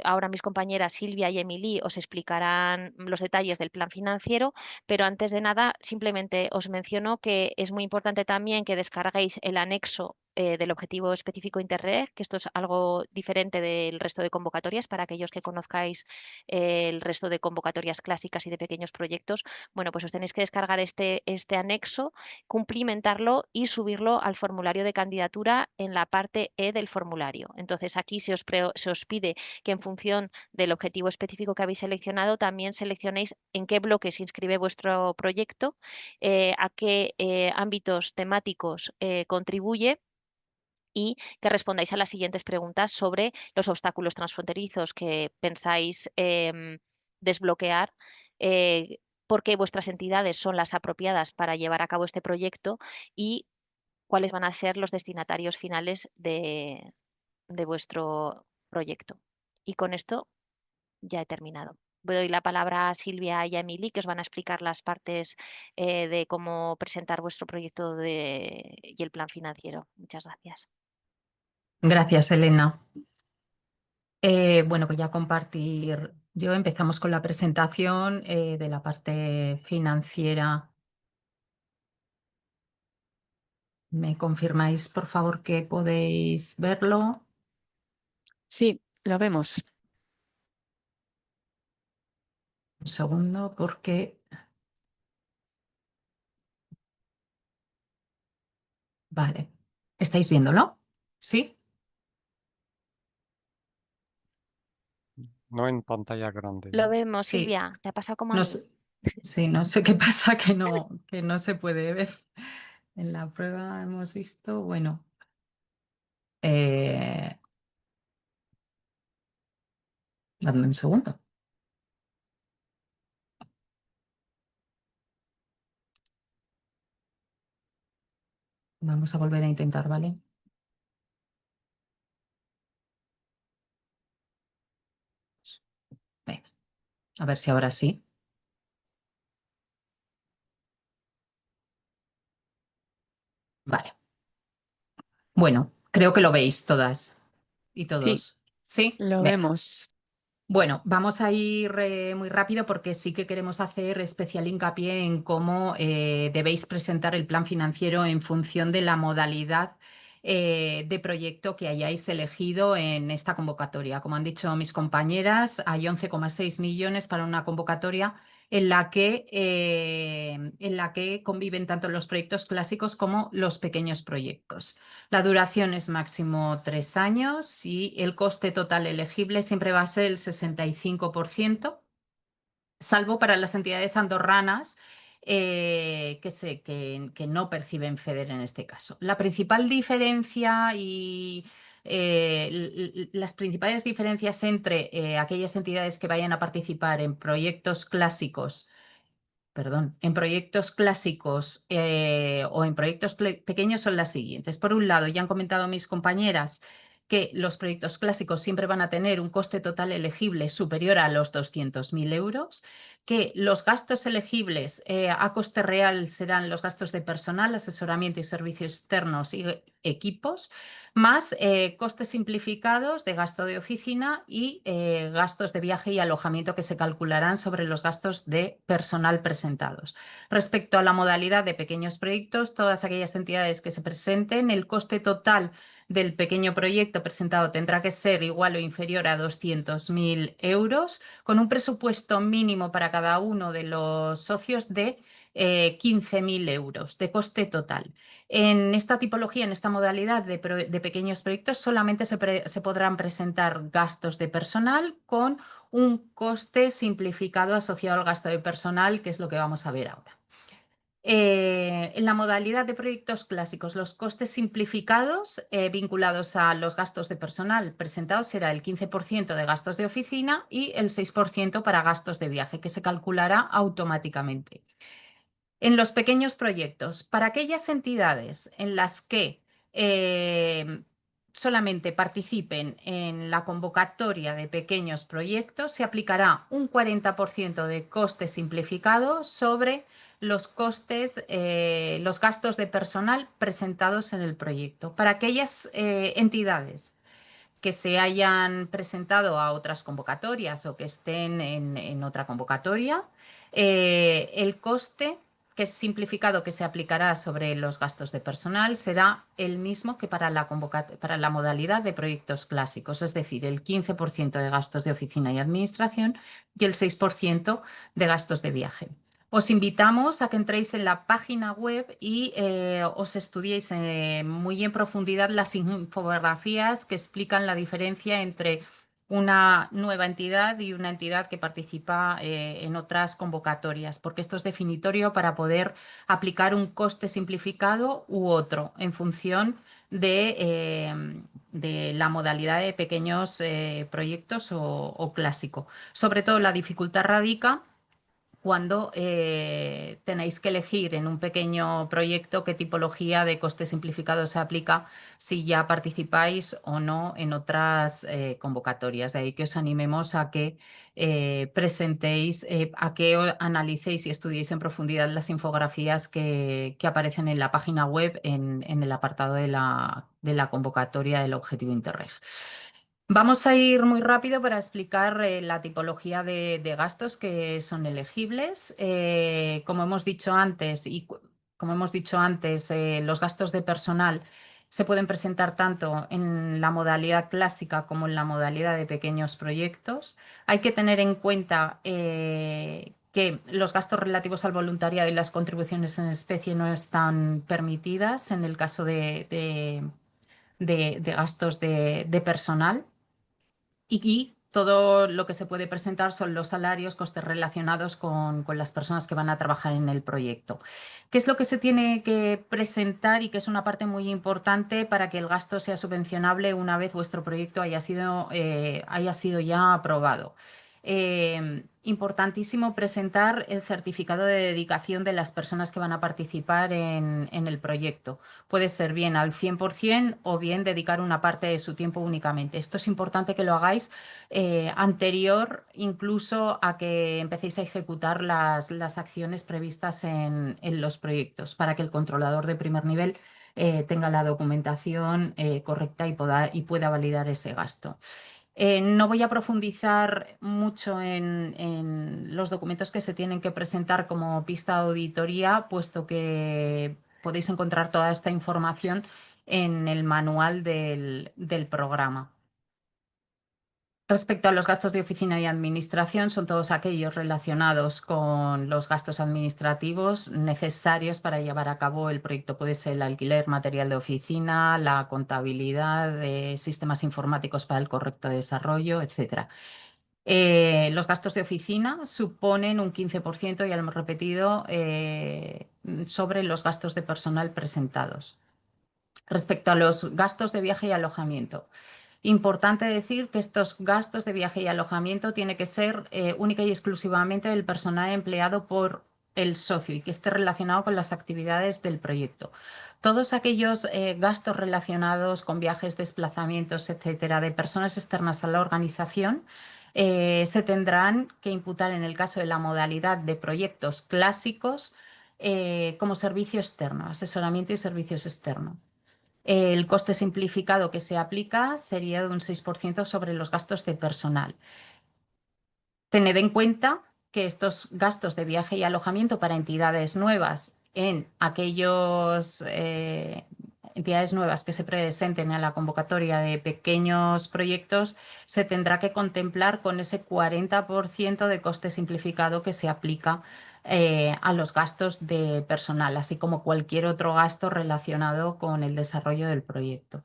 ahora mis compañeras Silvia y Emily os explicarán los detalles del plan financiero, pero antes de nada simplemente os menciono que es muy importante también que descarguéis el anexo del objetivo específico Interreg, que esto es algo diferente del resto de convocatorias para aquellos que conozcáis el resto de convocatorias clásicas y de pequeños proyectos. Bueno, pues os tenéis que descargar este anexo, cumplimentarlo y subirlo al formulario de candidatura en la parte E del formulario. Entonces aquí se os pide que en función del objetivo específico que habéis seleccionado también seleccionéis en qué bloque se inscribe vuestro proyecto, a qué ámbitos temáticos contribuye y que respondáis a las siguientes preguntas sobre los obstáculos transfronterizos que pensáis desbloquear, por qué vuestras entidades son las apropiadas para llevar a cabo este proyecto y cuáles van a ser los destinatarios finales de vuestro proyecto. Y con esto ya he terminado. Doy la palabra a Silvia y a Emily, que os van a explicar las partes de cómo presentar vuestro proyecto y el plan financiero. Muchas gracias. Gracias, Elena. Bueno, voy a compartir. Empezamos con la presentación de la parte financiera. ¿Me confirmáis, por favor, que podéis verlo? Sí, lo vemos. Un segundo, porque... Vale. ¿Estáis viéndolo? ¿Sí? No en pantalla grande, Lo ¿no? vemos, Sí. Silvia. ¿Te ha pasado como a No mí? sé, sí, no sé qué pasa que no se puede ver. En la prueba hemos visto, bueno, dadme un segundo. Vamos a volver a intentar, ¿vale? Venga, a ver si ahora sí. Vale. Bueno, creo que lo veis todas y Sí, todos. ¿Sí? lo Venga. vemos. Bueno, vamos a ir muy rápido porque sí que queremos hacer especial hincapié en cómo debéis presentar el plan financiero en función de la modalidad de proyecto que hayáis elegido en esta convocatoria. Como han dicho mis compañeras, hay 11,6 millones para una convocatoria en la que conviven tanto los proyectos clásicos como los pequeños proyectos. La duración es máximo 3 años y el coste total elegible siempre va a ser el 65%, salvo para las entidades andorranas que no perciben FEDER en este caso. La principal diferencia y las principales diferencias entre aquellas entidades que vayan a participar en proyectos clásicos, o en proyectos pequeños son las siguientes. Por un lado, ya han comentado mis compañeras que los proyectos clásicos siempre van a tener un coste total elegible superior a los 200.000 euros, que los gastos elegibles a coste real serán los gastos de personal, asesoramiento y servicios externos y equipos, más costes simplificados de gasto de oficina y gastos de viaje y alojamiento que se calcularán sobre los gastos de personal presentados. Respecto a la modalidad de pequeños proyectos, todas aquellas entidades que se presenten, el coste total del pequeño proyecto presentado tendrá que ser igual o inferior a 200.000 euros, con un presupuesto mínimo para cada uno de los socios de 15.000 euros de coste total. En esta tipología, en esta modalidad de pequeños proyectos, solamente se podrán presentar gastos de personal con un coste simplificado asociado al gasto de personal, que es lo que vamos a ver ahora. En la modalidad de proyectos clásicos, los costes simplificados vinculados a los gastos de personal presentados será el 15% de gastos de oficina y el 6% para gastos de viaje, que se calculará automáticamente. En los pequeños proyectos, para aquellas entidades en las que solamente participen en la convocatoria de pequeños proyectos, se aplicará un 40% de coste simplificado sobre los costes, los gastos de personal presentados en el proyecto. Para aquellas entidades que se hayan presentado a otras convocatorias o que estén en otra convocatoria, el coste que es simplificado que se aplicará sobre los gastos de personal será el mismo que para la modalidad de proyectos clásicos, es decir, el 15% de gastos de oficina y administración y el 6% de gastos de viaje. Os invitamos a que entréis en la página web y os estudiéis muy en profundidad las infografías que explican la diferencia entre una nueva entidad y una entidad que participa en otras convocatorias, porque esto es definitorio para poder aplicar un coste simplificado u otro en función de la modalidad de pequeños proyectos o clásico. Sobre todo la dificultad radica cuando tenéis que elegir en un pequeño proyecto qué tipología de coste simplificado se aplica, si ya participáis o no en otras convocatorias. De ahí que os animemos a que presentéis, a que analicéis y estudiéis en profundidad las infografías que aparecen en la página web en el apartado de la convocatoria del objetivo Interreg. Vamos a ir muy rápido para explicar la tipología de gastos que son elegibles. Como hemos dicho antes, los gastos de personal se pueden presentar tanto en la modalidad clásica como en la modalidad de pequeños proyectos. Hay que tener en cuenta que los gastos relativos al voluntariado y las contribuciones en especie no están permitidas en el caso de gastos de personal. Y todo lo que se puede presentar son los salarios, costes relacionados con las personas que van a trabajar en el proyecto. ¿Qué es lo que se tiene que presentar y que es una parte muy importante para que el gasto sea subvencionable una vez vuestro proyecto haya sido ya aprobado? Importantísimo presentar el certificado de dedicación de las personas que van a participar en el proyecto. Puede ser bien al 100% o bien dedicar una parte de su tiempo únicamente. Esto es importante que lo hagáis anterior incluso a que empecéis a ejecutar las acciones previstas en los proyectos, para que el controlador de primer nivel tenga la documentación correcta y pueda validar ese gasto. No voy a profundizar mucho en los documentos que se tienen que presentar como pista de auditoría, puesto que podéis encontrar toda esta información en el manual del programa. Respecto a los gastos de oficina y administración, son todos aquellos relacionados con los gastos administrativos necesarios para llevar a cabo el proyecto. Puede ser el alquiler, material de oficina, la contabilidad, sistemas informáticos para el correcto desarrollo, etc. Los gastos de oficina suponen un 15%, ya lo hemos repetido, sobre los gastos de personal presentados. Respecto a los gastos de viaje y alojamiento, importante decir que estos gastos de viaje y alojamiento tienen que ser única y exclusivamente del personal empleado por el socio y que esté relacionado con las actividades del proyecto. Todos aquellos gastos relacionados con viajes, desplazamientos, etcétera, de personas externas a la organización se tendrán que imputar en el caso de la modalidad de proyectos clásicos como servicio externo, asesoramiento y servicios externos. El coste simplificado que se aplica sería de un 6% sobre los gastos de personal. Tened en cuenta que estos gastos de viaje y alojamiento para entidades nuevas en aquellos entidades nuevas que se presenten a la convocatoria de pequeños proyectos se tendrá que contemplar con ese 40% de coste simplificado que se aplica a los gastos de personal, así como cualquier otro gasto relacionado con el desarrollo del proyecto.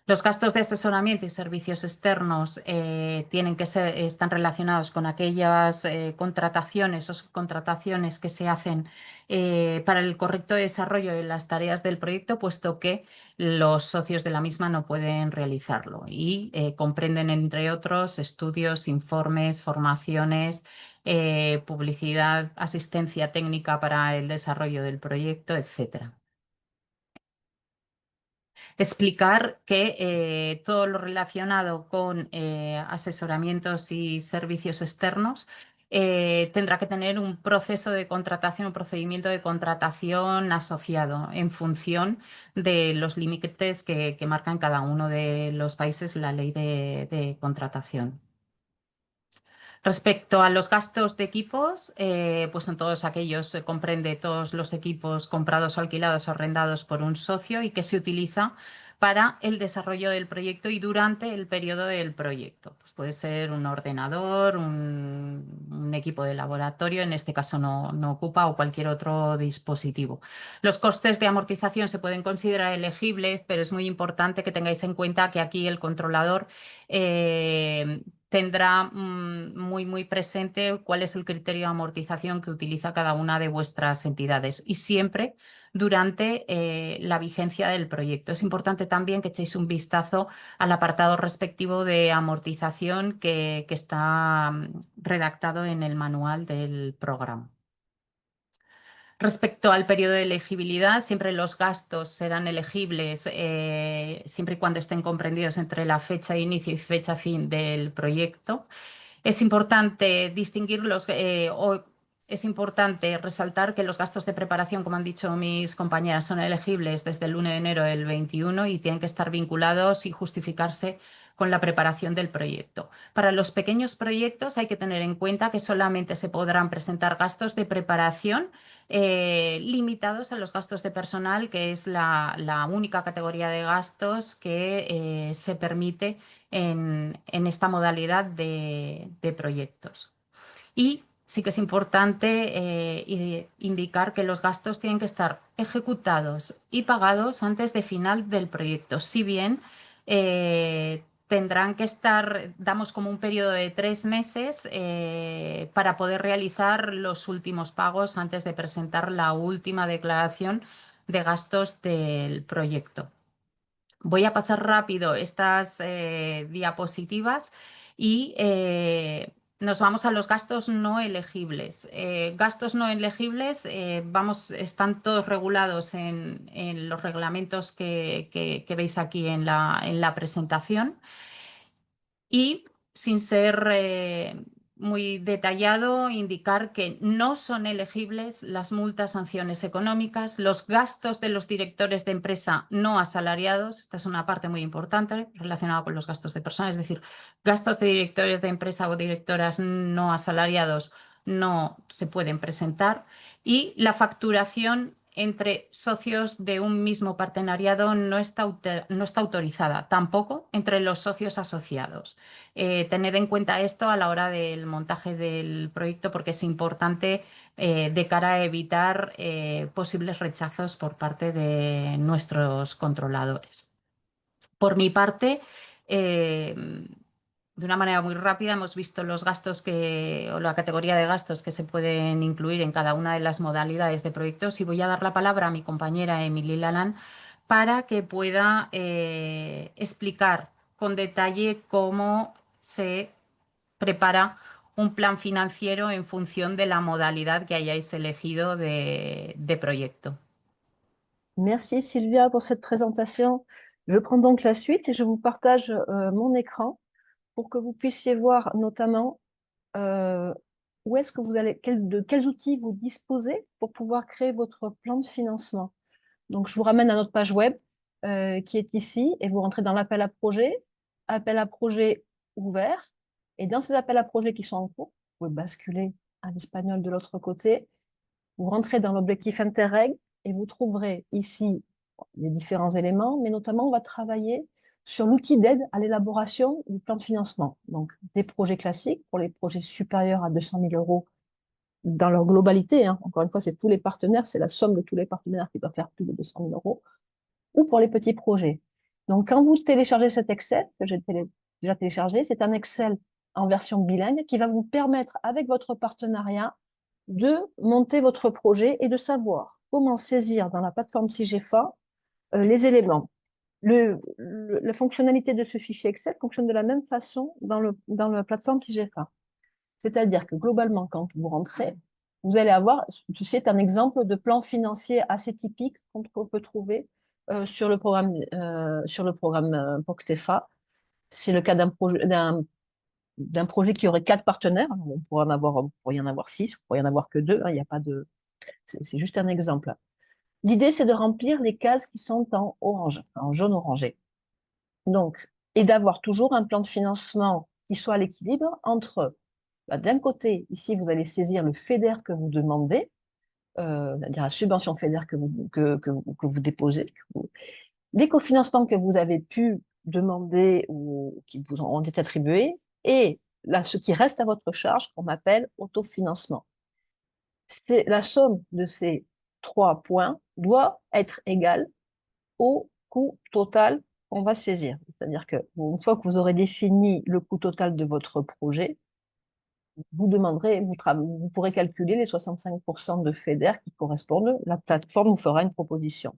Los gastos de asesoramiento y servicios externos están relacionados con aquellas contrataciones o subcontrataciones que se hacen para el correcto desarrollo de las tareas del proyecto, puesto que los socios de la misma no pueden realizarlo y comprenden, entre otros, estudios, informes, formaciones, publicidad, asistencia técnica para el desarrollo del proyecto, etcétera. Explicar que todo lo relacionado con asesoramientos y servicios externos tendrá que tener un proceso de contratación, un procedimiento de contratación asociado en función de los límites que marca en cada uno de los países la ley de contratación. Respecto a los gastos de equipos, pues son todos aquellos, comprende todos los equipos comprados o alquilados o arrendados por un socio y que se utiliza para el desarrollo del proyecto y durante el periodo del proyecto. Pues puede ser un ordenador, un equipo de laboratorio, en este caso no ocupa, o cualquier otro dispositivo. Los costes de amortización se pueden considerar elegibles, pero es muy importante que tengáis en cuenta que aquí el controlador tendrá muy presente cuál es el criterio de amortización que utiliza cada una de vuestras entidades y siempre durante la vigencia del proyecto. Es importante también que echéis un vistazo al apartado respectivo de amortización que está redactado en el manual del programa. Respecto al periodo de elegibilidad, siempre los gastos serán elegibles siempre y cuando estén comprendidos entre la fecha de inicio y fecha fin del proyecto. Es importante distinguirlos es importante resaltar que los gastos de preparación, como han dicho mis compañeras, son elegibles desde el 1 de enero del 21 y tienen que estar vinculados y justificarse con la preparación del proyecto. Para los pequeños proyectos hay que tener en cuenta que solamente se podrán presentar gastos de preparación limitados a los gastos de personal, que es la única categoría de gastos que se permite en esta modalidad de proyectos. Y sí que es importante indicar que los gastos tienen que estar ejecutados y pagados antes de final del proyecto, si bien tendrán que estar, damos como un periodo de 3 meses para poder realizar los últimos pagos antes de presentar la última declaración de gastos del proyecto. Voy a pasar rápido estas diapositivas y nos vamos a los gastos no elegibles. Gastos no elegibles están todos regulados en los reglamentos que veis aquí en la presentación. Y sin ser muy detallado, indicar que no son elegibles las multas, sanciones económicas, los gastos de los directores de empresa no asalariados. Esta es una parte muy importante relacionada con los gastos de personal, es decir, gastos de directores de empresa o directoras no asalariados no se pueden presentar. Y la facturación entre socios de un mismo partenariado no está autorizada, tampoco entre los socios asociados. Tened en cuenta esto a la hora del montaje del proyecto porque es importante de cara a evitar posibles rechazos por parte de nuestros controladores. Por mi parte, de una manera muy rápida hemos visto los gastos o la categoría de gastos que se pueden incluir en cada una de las modalidades de proyectos y voy a dar la palabra a mi compañera Emily Lalanne para que pueda explicar con detalle cómo se prepara un plan financiero en función de la modalidad que hayáis elegido de proyecto. Merci Sylvia pour cette présentation. Je prends donc la suite et je vous partage mon écran pour que vous puissiez voir notamment où est-ce que vous allez, de quels outils vous disposez pour pouvoir créer votre plan de financement. Donc, je vous ramène à notre page web qui est ici et vous rentrez dans l'appel à projet ouvert. Et dans ces appels à projets qui sont en cours, vous pouvez basculer à l'espagnol de l'autre côté. Vous rentrez dans l'objectif Interreg et vous trouverez ici les différents éléments, mais notamment, on va travailler sur l'outil d'aide à l'élaboration du plan de financement. Donc, des projets classiques pour les projets supérieurs à 200 000 € dans leur globalité. Hein. Encore une fois, c'est tous les partenaires, c'est la somme de tous les partenaires qui doivent faire plus de 200 000 €, ou pour les petits projets. Donc, quand vous téléchargez cet Excel, que j'ai déjà téléchargé, c'est un Excel en version bilingue qui va vous permettre, avec votre partenariat, de monter votre projet et de savoir comment saisir dans la plateforme SIGEFA les éléments. La fonctionnalité de ce fichier Excel fonctionne de la même façon dans la plateforme SIGEFA. C'est-à-dire que globalement, quand vous rentrez, vous allez avoir, ceci est un exemple de plan financier assez typique qu'on peut trouver sur le programme POCTEFA. C'est le cas d'un projet qui aurait 4 partenaires. On pourrait y en avoir 6, on pourrait y en avoir que 2. Il n'y a pas de. C'est juste un exemple. L'idée, c'est de remplir les cases qui sont en orange, en jaune orangé. Donc, et d'avoir toujours un plan de financement qui soit à l'équilibre entre, d'un côté, ici, vous allez saisir le FEDER que vous demandez, c'est-à-dire la subvention FEDER que vous déposez, les cofinancements que vous avez pu demander ou qui vous ont été attribués, et là, ce qui reste à votre charge, qu'on appelle autofinancement. C'est la somme de ces 3 points doit être égale au coût total qu'on va saisir. C'est-à-dire qu'une fois que vous aurez défini le coût total de votre projet, vous pourrez calculer les 65% de FEDER qui correspondent. La plateforme vous fera une proposition.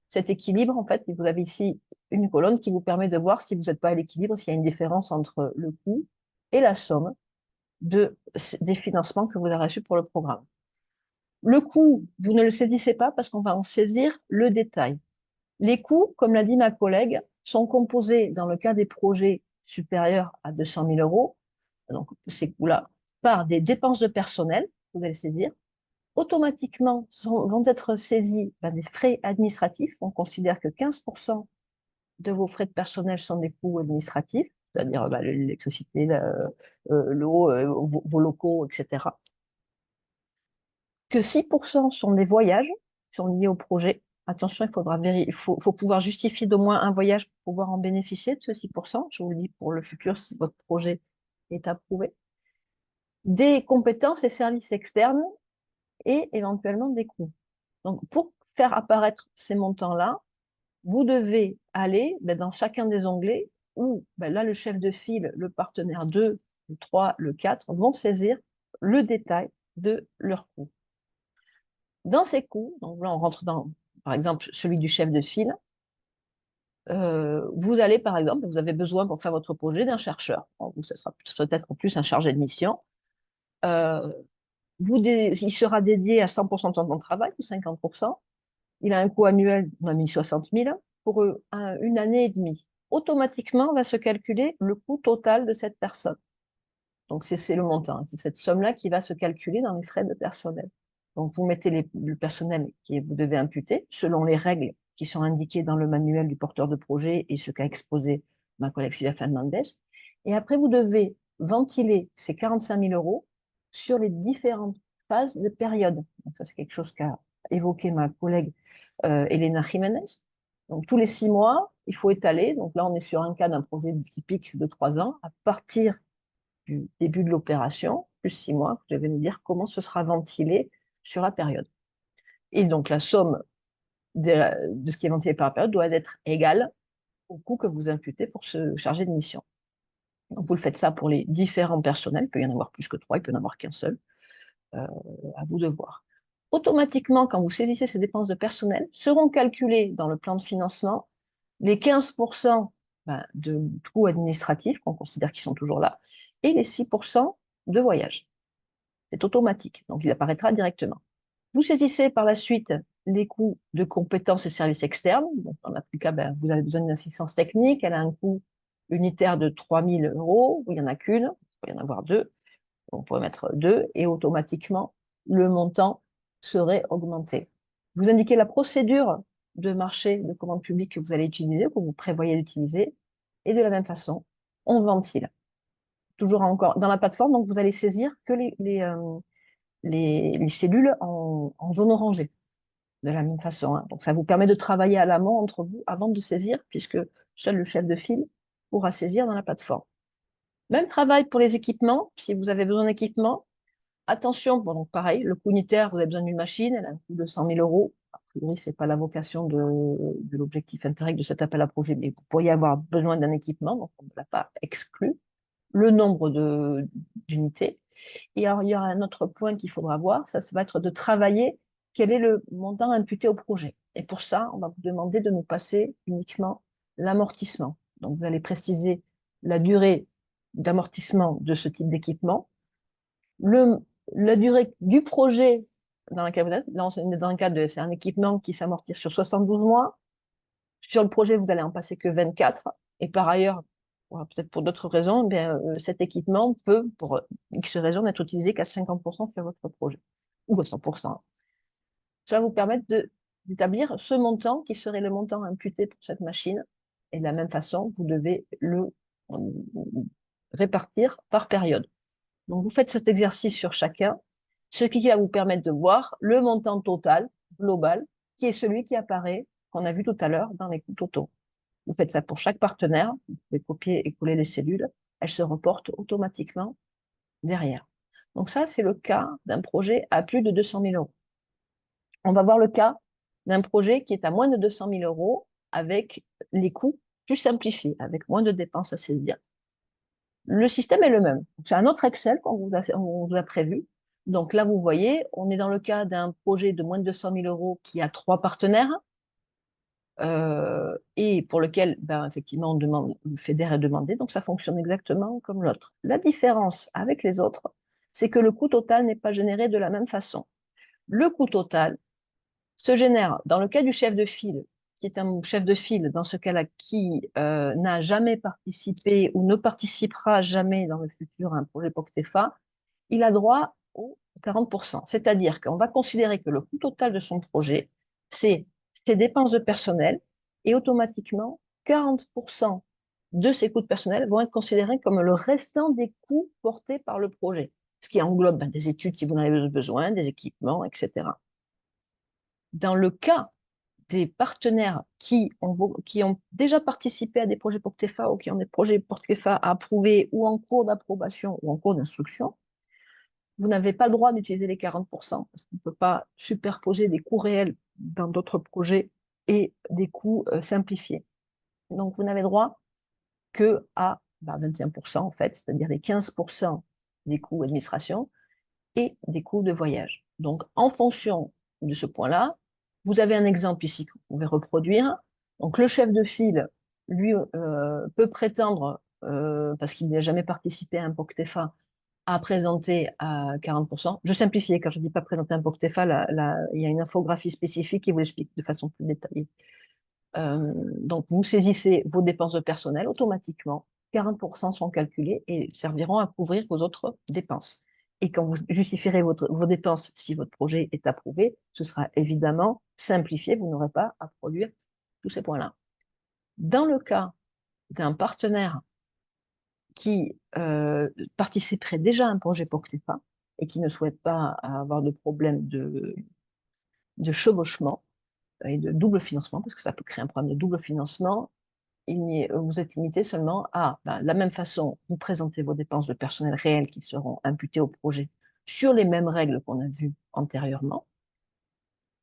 Cet équilibre, en fait, vous avez ici une colonne qui vous permet de voir si vous n'êtes pas à l'équilibre, s'il y a une différence entre le coût et la somme des financements que vous avez reçus pour le programme. Le coût, vous ne le saisissez pas parce qu'on va en saisir le détail. Les coûts, comme l'a dit ma collègue, sont composés, dans le cas des projets supérieurs à 200 000 €, donc ces coûts-là, par des dépenses de personnel, que vous allez saisir. Automatiquement vont être saisis des frais administratifs. On considère que 15% de vos frais de personnel sont des coûts administratifs, c'est-à-dire l'électricité, l'eau, vos locaux, etc. Que 6% sont des voyages qui sont liés au projet. Attention, il faut pouvoir justifier d'au moins un voyage pour pouvoir en bénéficier de ce 6%. Je vous le dis pour le futur si votre projet est approuvé. Des compétences et services externes et éventuellement des coûts. Donc, pour faire apparaître ces montants-là, vous devez aller dans chacun des onglets où, là, le chef de file, le partenaire 2, le 3, le 4 vont saisir le détail de leurs coûts. Dans ces coûts, donc là, on rentre dans, par exemple, celui du chef de file. Vous allez, par exemple, vous avez besoin pour faire votre projet d'un chercheur. Ce sera peut-être en plus un chargé de mission. Il sera dédié à 100% de temps de travail, ou 50%. Il a un coût annuel, on a mis 60 000 pour une année et demie. Automatiquement, va se calculer le coût total de cette personne. Donc, c'est le montant. C'est cette somme-là qui va se calculer dans les frais de personnel. Donc, vous mettez le personnel que vous devez imputer selon les règles qui sont indiquées dans le manuel du porteur de projet et ce qu'a exposé ma collègue Sylvia Fernandez. Et après, vous devez ventiler ces 45 000 € sur les différentes phases de période. Donc, ça, c'est quelque chose qu'a évoqué ma collègue Elena Jiménez. Donc, tous les 6 mois, il faut étaler. Donc là, on est sur un cas d'un projet typique de 3 ans. À partir du début de l'opération, plus 6 mois, vous devez nous dire comment ce sera ventilé sur la période. Et donc, la somme de ce qui est ventilé par la période doit être égale au coût que vous imputez pour se charger de mission. Donc, vous le faites ça pour les différents personnels. Il peut y en avoir plus que 3, il peut y en avoir qu'un seul. À vous de voir. Automatiquement, quand vous saisissez ces dépenses de personnel, seront calculées dans le plan de financement les 15% de coûts administratifs qu'on considère qu'ils sont toujours là et les 6% de voyage. C'est automatique, donc il apparaîtra directement. Vous saisissez par la suite les coûts de compétences et services externes. Donc, dans le cas, vous avez besoin d'une assistance technique, elle a un coût unitaire de 3 000 €, il n'y en a qu'une, il peut y en avoir 2, on pourrait mettre 2, et automatiquement, le montant serait augmenté. Vous indiquez la procédure de marché de commande publique que vous allez utiliser, que vous prévoyez d'utiliser, et de la même façon, on ventile. Toujours encore dans la plateforme, donc vous allez saisir que les cellules en jaune orangé, de la même façon. Hein. Donc ça vous permet de travailler à l'amont entre vous avant de saisir, puisque seul le chef de file pourra saisir dans la plateforme. Même travail pour les équipements, si vous avez besoin d'équipements. Attention, bon, donc pareil, le coût unitaire, vous avez besoin d'une machine, elle a un coût de 100 000 €. A priori, ce n'est pas la vocation de l'objectif indirect de cet appel à projet, mais vous pourriez avoir besoin d'un équipement, donc on ne l'a pas exclu. Le nombre d'unités. Et alors, il y aura un autre point qu'il faudra voir, ça va être de travailler quel est le montant imputé au projet. Et pour ça, on va vous demander de nous passer uniquement l'amortissement. Donc, vous allez préciser la durée d'amortissement de ce type d'équipement, la durée du projet dans lequel vous êtes. Là, on est dans le cas de, c'est un équipement qui s'amortit sur 72 mois. Sur le projet, vous allez en passer que 24. Et par ailleurs, peut-être pour d'autres raisons, cet équipement peut, pour X raisons, n'être utilisé qu'à 50% sur votre projet, ou à 100%. Ça va vous permettre d'établir ce montant qui serait le montant imputé pour cette machine. Et de la même façon, vous devez le répartir par période. Donc, vous faites cet exercice sur chacun, ce qui va vous permettre de voir le montant total, global, qui est celui qui apparaît, qu'on a vu tout à l'heure, dans les coûts totaux. Vous faites ça pour chaque partenaire, vous pouvez copier et coller les cellules, elles se reportent automatiquement derrière. Donc ça, c'est le cas d'un projet à plus de 200 000 €. On va voir le cas d'un projet qui est à moins de 200 000 € avec les coûts plus simplifiés, avec moins de dépenses à saisir. Le système est le même. C'est un autre Excel qu'on vous a prévu. Donc là, vous voyez, on est dans le cas d'un projet de moins de 200 000 € qui a 3 partenaires et pour lequel, effectivement, le FEDER est demandé. Donc ça fonctionne exactement comme l'autre. La différence avec les autres, c'est que le coût total n'est pas généré de la même façon. Le coût total se génère dans le cas du chef de file, qui est un chef de file, dans ce cas-là, qui n'a jamais participé ou ne participera jamais dans le futur à un projet POCTEFA, il a droit aux 40%. C'est-à-dire qu'on va considérer que le coût total de son projet, c'est ses dépenses de personnel, et automatiquement, 40% de ces coûts de personnel vont être considérés comme le restant des coûts portés par le projet, ce qui englobe des études si vous en avez besoin, des équipements, etc. Dans le cas des partenaires qui ont déjà participé à des projets POCTEFA ou qui ont des projets POCTEFA à approuver ou en cours d'approbation ou en cours d'instruction, vous n'avez pas le droit d'utiliser les 40%, parce qu'on ne peut pas superposer des coûts réels dans d'autres projets et des coûts simplifiés. Donc, vous n'avez droit que à 21% en fait, c'est-à-dire les 15% des coûts d'administration et des coûts de voyage. Donc, en fonction de ce point-là, vous avez un exemple ici que vous pouvez reproduire. Donc, le chef de file, lui, peut prétendre, parce qu'il n'a jamais participé à un POCTEFA, à présenter à 40%. Je simplifie, quand je ne dis pas présenter un POCTEFA, il y a une infographie spécifique qui vous l'explique de façon plus détaillée. Donc, vous saisissez vos dépenses de personnel automatiquement, 40% sont calculés et serviront à couvrir vos autres dépenses. Et quand vous justifierez vos dépenses, si votre projet est approuvé, ce sera évidemment simplifié, vous n'aurez pas à produire tous ces points-là. Dans le cas d'un partenaire qui participerait déjà à un projet POCTEFA et qui ne souhaite pas avoir de problème de chevauchement et de double financement, parce que ça peut créer un problème de double financement, vous êtes limité seulement à, de la même façon, vous présentez vos dépenses de personnel réelles qui seront imputées au projet sur les mêmes règles qu'on a vues antérieurement,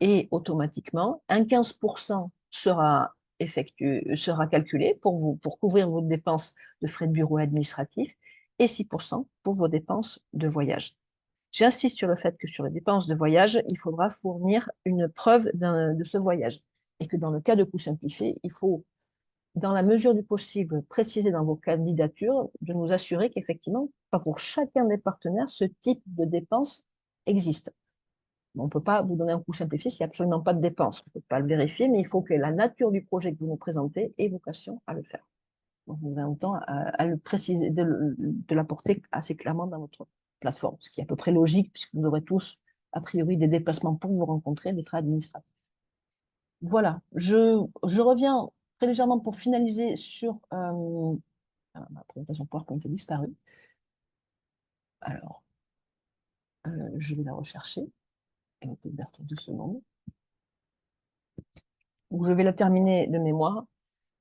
et automatiquement, un 15% sera calculé pour couvrir vos dépenses de frais de bureau administratifs et 6% pour vos dépenses de voyage. J'insiste sur le fait que sur les dépenses de voyage, il faudra fournir une preuve de ce voyage et que dans le cas de coûts simplifiés, il faut, dans la mesure du possible, préciser dans vos candidatures de nous assurer qu'effectivement, pas pour chacun des partenaires, ce type de dépenses existe. On ne peut pas vous donner un coût simplifié s'il n'y a absolument pas de dépenses. On ne peut pas le vérifier, mais il faut que la nature du projet que vous nous présentez ait vocation à le faire. Donc, nous invitons à le préciser, de l'apporter assez clairement dans votre plateforme, ce qui est à peu près logique, puisque vous aurez tous, a priori, des déplacements pour vous rencontrer, des frais administratifs. Voilà, je reviens très légèrement pour finaliser sur ma présentation PowerPoint a disparu. Alors, je vais la rechercher. Elle était ouverte 2 secondes. Donc, je vais la terminer de mémoire.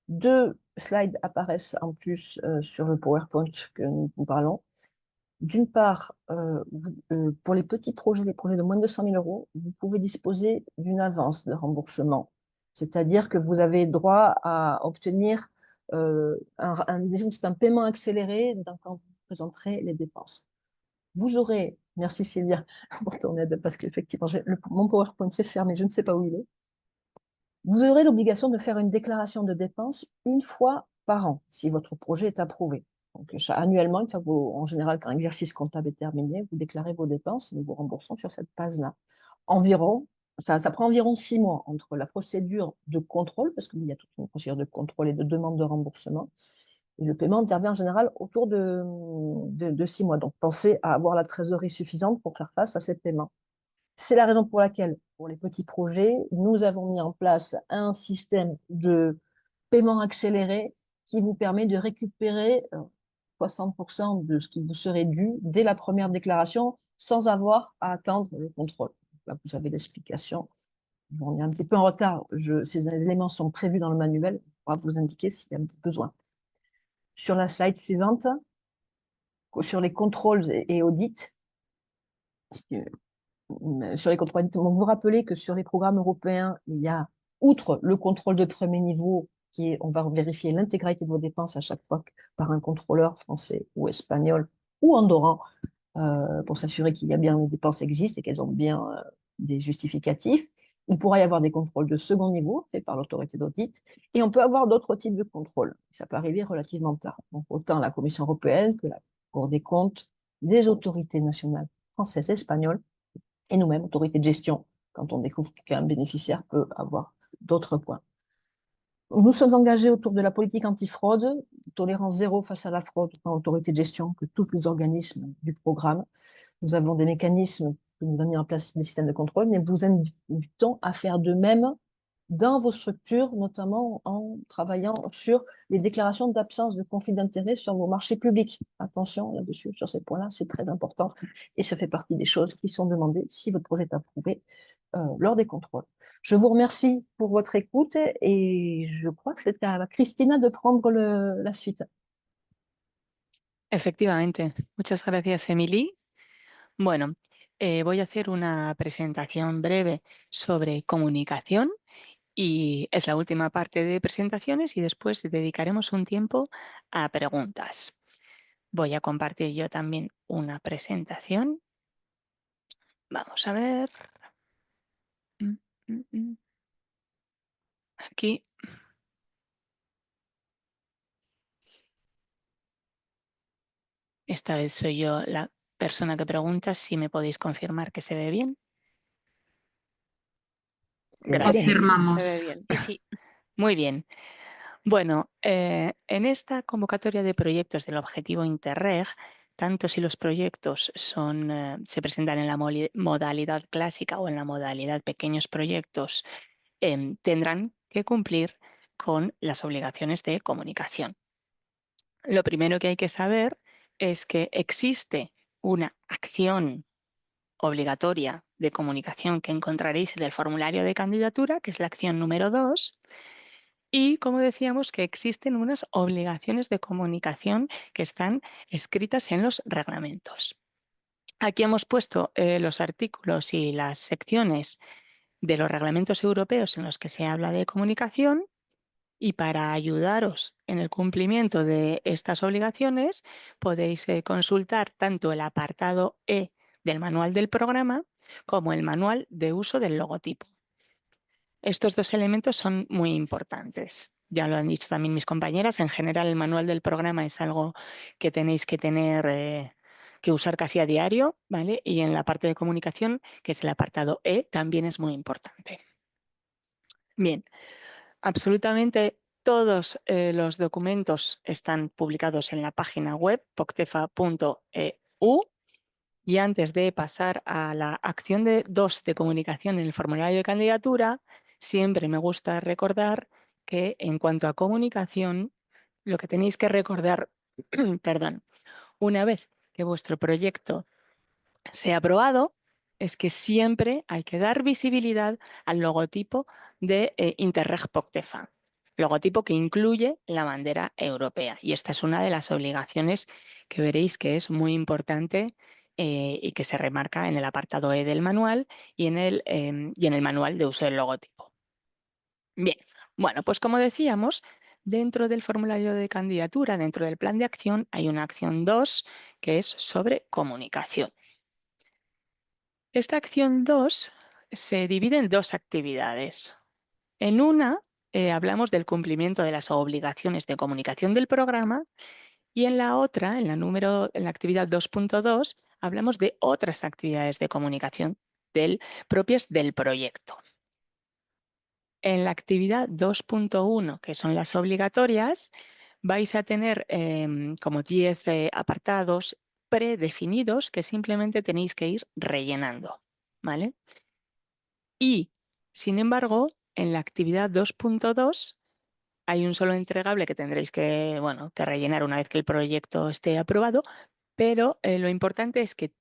2 slides apparaissent en plus sur le PowerPoint que nous vous parlons. D'une part, pour les petits projets, les projets de moins de 200 000 €, vous pouvez disposer d'une avance de remboursement. C'est-à-dire que vous avez droit à obtenir un paiement accéléré quand vous présenterez les dépenses. Vous aurez, merci Sylvia pour ton aide, parce qu'effectivement, mon PowerPoint s'est fermé, je ne sais pas où il est. Vous aurez l'obligation de faire une déclaration de dépenses 1 fois par an, si votre projet est approuvé. Donc, annuellement, une fois que en général, quand l'exercice comptable est terminé, vous déclarez vos dépenses et nous vous remboursons sur cette base-là. Ça prend environ 6 mois entre la procédure de contrôle, parce qu'il y a toute une procédure de contrôle et de demande de remboursement, et le paiement intervient en général autour de 6 mois. Donc, pensez à avoir la trésorerie suffisante pour faire face à ces paiements. C'est la raison pour laquelle, pour les petits projets, nous avons mis en place un système de paiement accéléré qui vous permet de récupérer 60% de ce qui vous serait dû dès la première déclaration sans avoir à attendre le contrôle. Là, vous avez l'explication. On est un petit peu en retard. Ces éléments sont prévus dans le manuel. On va vous indiquer s'il y a besoin. Sur la slide suivante, sur les contrôles et audits, sur les contrôles, vous rappelez que sur les programmes européens, il y a, outre le contrôle de premier niveau, on va vérifier l'intégralité de vos dépenses à chaque fois par un contrôleur français ou espagnol ou andorran, pour s'assurer qu'il y a bien les dépenses existent et qu'elles ont bien des justificatifs. Il pourra y avoir des contrôles de second niveau faits par l'autorité d'audit et on peut avoir d'autres types de contrôles. Ça peut arriver relativement tard. Donc, autant la Commission européenne que la Cour des comptes, les autorités nationales françaises et espagnoles et nous-mêmes, autorité de gestion, quand on découvre qu'un bénéficiaire peut avoir d'autres points. Nous sommes engagés autour de la politique antifraude, tolérance zéro face à la fraude, en autorité de gestion que tous les organismes du programme. Nous avons des mécanismes que nous avons mis en place des systèmes de contrôle, mais vous invitons à faire de même dans vos structures, notamment en travaillant sur les déclarations d'absence de conflit d'intérêt sur vos marchés publics. Attention là-dessus, sur ces points-là, c'est très important et ça fait partie des choses qui sont demandées si votre projet est approuvé lors des contrôles. Je vous remercie pour votre écoute et je crois que c'est à Cristina de prendre la suite. Efectivamente. Muchas gracias, Emily. Bueno, voy a hacer una presentación breve sobre comunicación y es la última parte de presentaciones y después dedicaremos un tiempo a preguntas. Voy a compartir yo también una presentación. Vamos a ver. Aquí. Esta vez soy yo la persona que pregunta, si me podéis confirmar que se ve bien. Gracias. Confirmamos. Se ve bien. Sí, sí. Muy bien. Bueno, en esta convocatoria de proyectos del objetivo Interreg, tanto si los proyectos se presentan en la modalidad clásica o en la modalidad pequeños proyectos, tendrán que cumplir con las obligaciones de comunicación. Lo primero que hay que saber es que existe una acción obligatoria de comunicación que encontraréis en el formulario de candidatura, que es la acción número 2. Y, como decíamos, que existen unas obligaciones de comunicación que están escritas en los reglamentos. Aquí hemos puesto los artículos y las secciones de los reglamentos europeos en los que se habla de comunicación, y para ayudaros en el cumplimiento de estas obligaciones podéis consultar tanto el apartado E del manual del programa como el manual de uso del logotipo. Estos dos elementos son muy importantes. Ya lo han dicho también mis compañeras, en general el manual del programa es algo que tenéis que tener, que usar casi a diario, ¿vale? Y en la parte de comunicación, que es el apartado E, también es muy importante. Bien, absolutamente todos los documentos están publicados en la página web poctefa.eu. Y antes de pasar a la acción 2 de comunicación en el formulario de candidatura, siempre me gusta recordar que en cuanto a comunicación, lo que tenéis que recordar, perdón, una vez que vuestro proyecto sea aprobado, es que siempre hay que dar visibilidad al logotipo de Interreg Poctefa, logotipo que incluye la bandera europea. Y esta es una de las obligaciones que veréis que es muy importante y que se remarca en el apartado E del manual y en el manual de uso del logotipo. Bien, bueno, pues como decíamos, dentro del formulario de candidatura, dentro del plan de acción, hay una acción 2 que es sobre comunicación. Esta acción 2 se divide en dos actividades. En una hablamos del cumplimiento de las obligaciones de comunicación del programa y en la otra, en la actividad 2.2, hablamos de otras actividades de comunicación propias del proyecto. En la actividad 2.1, que son las obligatorias, vais a tener como 10 apartados predefinidos que simplemente tenéis que ir rellenando, ¿vale? Y, sin embargo, en la actividad 2.2 hay un solo entregable que tendréis que, bueno, que rellenar una vez que el proyecto esté aprobado, pero lo importante es que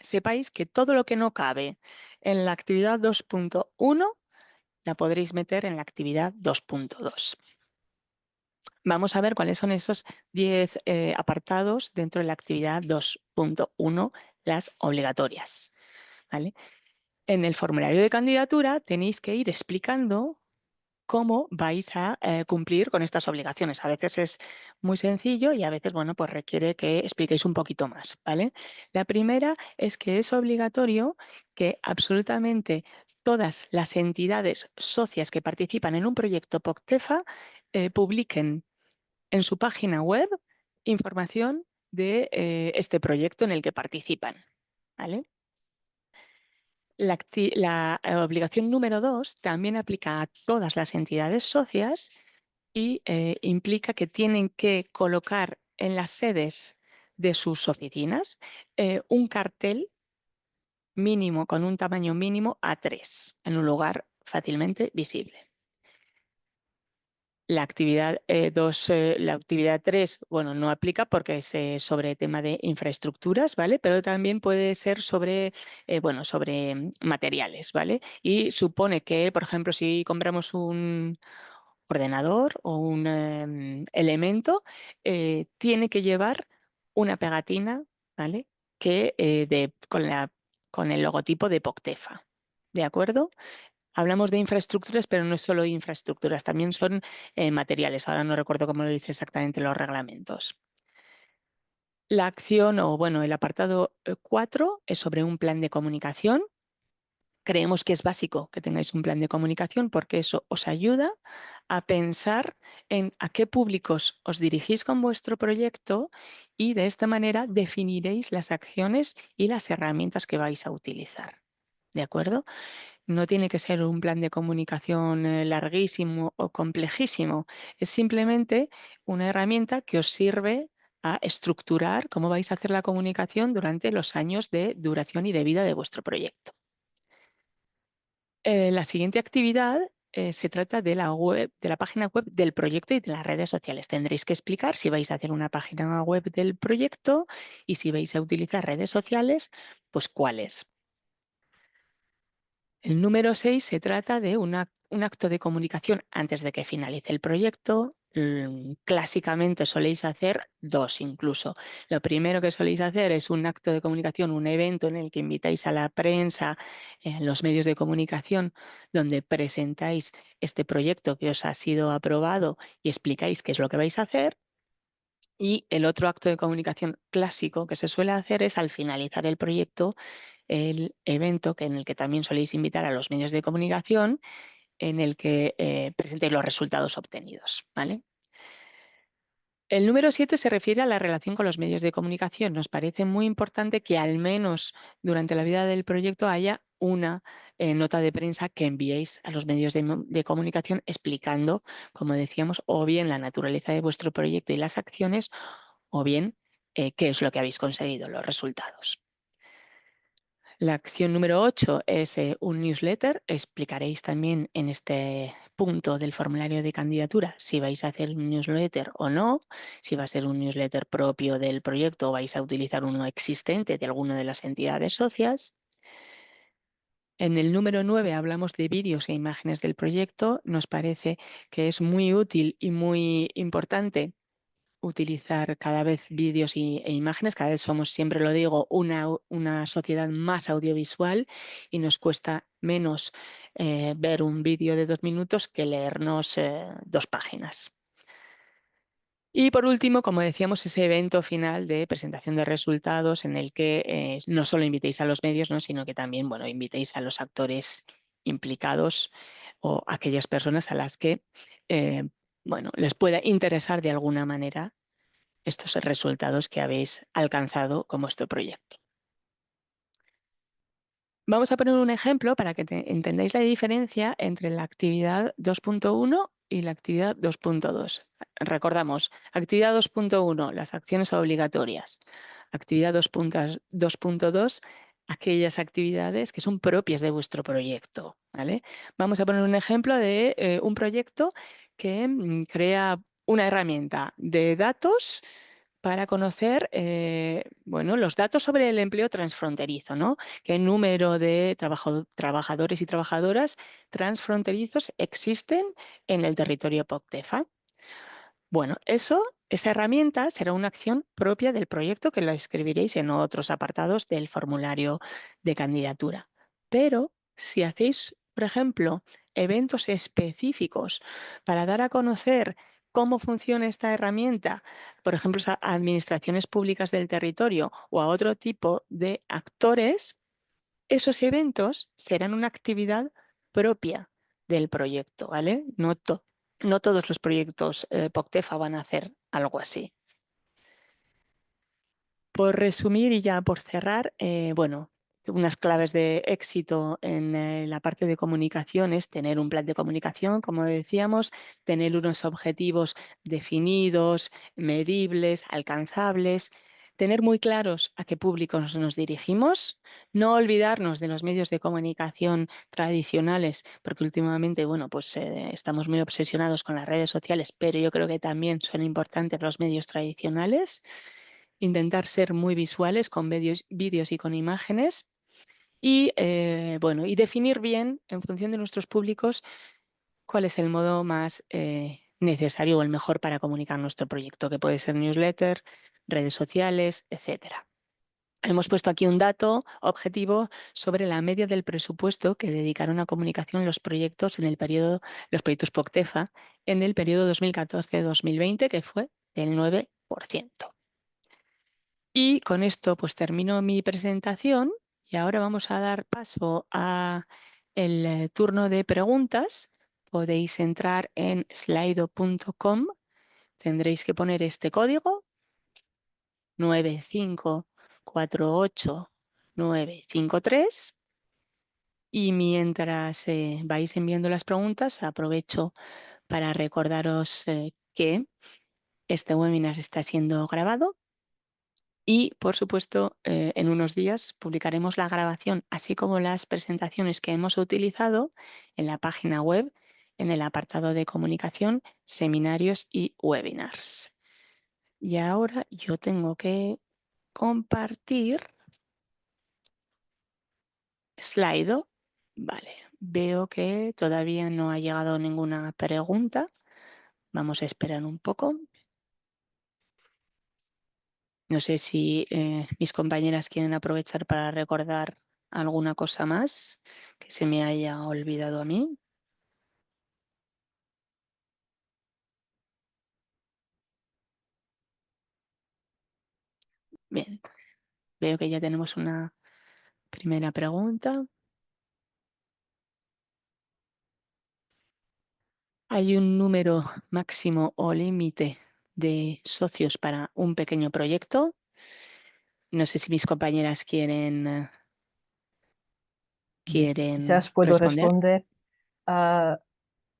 sepáis que todo lo que no cabe en la actividad 2.1 la podréis meter en la actividad 2.2. Vamos a ver cuáles son esos 10 apartados dentro de la actividad 2.1, las obligatorias, ¿vale? En el formulario de candidatura tenéis que ir explicando cómo vais a cumplir con estas obligaciones. A veces es muy sencillo y a veces, bueno, pues requiere que expliquéis un poquito más, ¿vale? La primera es que es obligatorio que absolutamente todas las entidades socias que participan en un proyecto Poctefa publiquen en su página web información de este proyecto en el que participan, ¿vale? La obligación número 2 también aplica a todas las entidades socias y implica que tienen que colocar en las sedes de sus oficinas un cartel mínimo con un tamaño mínimo A3 en un lugar fácilmente visible. La actividad 3, bueno, no aplica porque es sobre tema de infraestructuras, ¿vale? Pero también puede ser sobre, sobre materiales, ¿vale? Y supone que, por ejemplo, si compramos un ordenador o un elemento, tiene que llevar una pegatina, ¿vale? Con el logotipo de Poctefa, ¿de acuerdo? Hablamos de infraestructuras, pero no es solo infraestructuras, también son materiales. Ahora no recuerdo cómo lo dice exactamente los reglamentos. La acción, o bueno, el apartado 4 es sobre un plan de comunicación. Creemos que es básico que tengáis un plan de comunicación porque eso os ayuda a pensar en a qué públicos os dirigís con vuestro proyecto y de esta manera definiréis las acciones y las herramientas que vais a utilizar. ¿De acuerdo? No tiene que ser un plan de comunicación larguísimo o complejísimo. Es simplemente una herramienta que os sirve a estructurar cómo vais a hacer la comunicación durante los años de duración y de vida de vuestro proyecto. La siguiente actividad se trata de la página web del proyecto y de las redes sociales. Tendréis que explicar si vais a hacer una página web del proyecto y si vais a utilizar redes sociales, pues cuáles. El número 6 se trata de un acto de comunicación antes de que finalice el proyecto. Clásicamente soléis hacer 2 incluso. Lo primero que soléis hacer es un acto de comunicación, un evento en el que invitáis a la prensa, los medios de comunicación, donde presentáis este proyecto que os ha sido aprobado y explicáis qué es lo que vais a hacer. Y el otro acto de comunicación clásico que se suele hacer es al finalizar el proyecto, el evento en el que también soléis invitar a los medios de comunicación, en el que presentéis los resultados obtenidos, ¿vale? El número 7 se refiere a la relación con los medios de comunicación. Nos parece muy importante que al menos durante la vida del proyecto haya una nota de prensa que enviéis a los medios de comunicación explicando, como decíamos, o bien la naturaleza de vuestro proyecto y las acciones, o bien qué es lo que habéis conseguido, los resultados. La acción número 8 es un newsletter. Explicaréis también en este punto del formulario de candidatura si vais a hacer un newsletter o no, si va a ser un newsletter propio del proyecto o vais a utilizar uno existente de alguna de las entidades socias. En el número 9 hablamos de vídeos e imágenes del proyecto. Nos parece que es muy útil y muy importante utilizar cada vez vídeos e imágenes. Cada vez somos, siempre lo digo, una sociedad más audiovisual y nos cuesta menos ver un vídeo de 2 minutos que leernos 2 páginas. Y por último, como decíamos, ese evento final de presentación de resultados en el que no solo invitéis a los medios, ¿no?, sino que también, bueno, invitéis a los actores implicados o aquellas personas a las que bueno, les pueda interesar de alguna manera estos resultados que habéis alcanzado con vuestro proyecto. Vamos a poner un ejemplo para que entendáis la diferencia entre la actividad 2.1 y la actividad 2.2. Recordamos, actividad 2.1, las acciones obligatorias. Actividad 2.2, aquellas actividades que son propias de vuestro proyecto, ¿vale? Vamos a poner un ejemplo de un proyecto que crea una herramienta de datos para conocer bueno, los datos sobre el empleo transfronterizo, ¿no? ¿Qué número de trabajadores y trabajadoras transfronterizos existen en el territorio POCTEFA? Bueno, esa herramienta será una acción propia del proyecto que la escribiréis en otros apartados del formulario de candidatura. Pero si hacéis, por ejemplo, eventos específicos para dar a conocer cómo funciona esta herramienta, por ejemplo, a administraciones públicas del territorio o a otro tipo de actores, esos eventos serán una actividad propia del proyecto, ¿vale? No todos los proyectos POCTEFA van a hacer algo así. Por resumir y ya por cerrar, bueno, unas claves de éxito en la parte de comunicación es tener un plan de comunicación, como decíamos, tener unos objetivos definidos, medibles, alcanzables, tener muy claros a qué públicos nos dirigimos, no olvidarnos de los medios de comunicación tradicionales, porque últimamente, bueno, pues estamos muy obsesionados con las redes sociales, pero yo creo que también son importantes los medios tradicionales. Intentar ser muy visuales con vídeos y con imágenes y, bueno, y definir bien en función de nuestros públicos cuál es el modo más necesario o el mejor para comunicar nuestro proyecto, que puede ser newsletter, redes sociales, etcétera. Hemos puesto aquí un dato objetivo sobre la media del presupuesto que dedicaron a comunicación los proyectos los proyectos POCTEFA en el periodo 2014-2020, que fue del 9%. Y con esto pues termino mi presentación y ahora vamos a dar paso a el turno de preguntas. Podéis entrar en slido.com, tendréis que poner este código 9548953 y mientras vais enviando las preguntas aprovecho para recordaros que este webinar está siendo grabado. Y, por supuesto, en unos días publicaremos la grabación, así como las presentaciones que hemos utilizado en la página web, en el apartado de comunicación, seminarios y webinars. Y ahora yo tengo que compartir Slido Vale, veo que todavía no ha llegado ninguna pregunta. Vamos a esperar un poco. No sé si mis compañeras quieren aprovechar para recordar alguna cosa más que se me haya olvidado a mí. Bien, veo que ya tenemos una primera pregunta. ¿Hay un número máximo o límite de socios para un pequeño proyecto? No sé si mis compañeras quieren Quizás puedo responder. responder. Ah,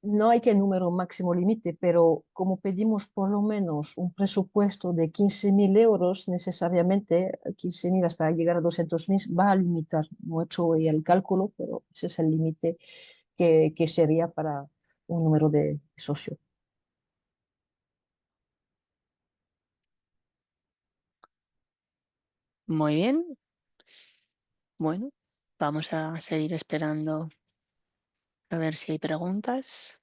no hay que número máximo límite, pero como pedimos por lo menos un presupuesto de 15.000 euros, necesariamente 15.000 hasta llegar a 200.000 va a limitar. No he hecho hoy el cálculo, pero ese es el límite que sería para un número de socios. Muy bien. Bueno, vamos a seguir esperando a ver si hay preguntas.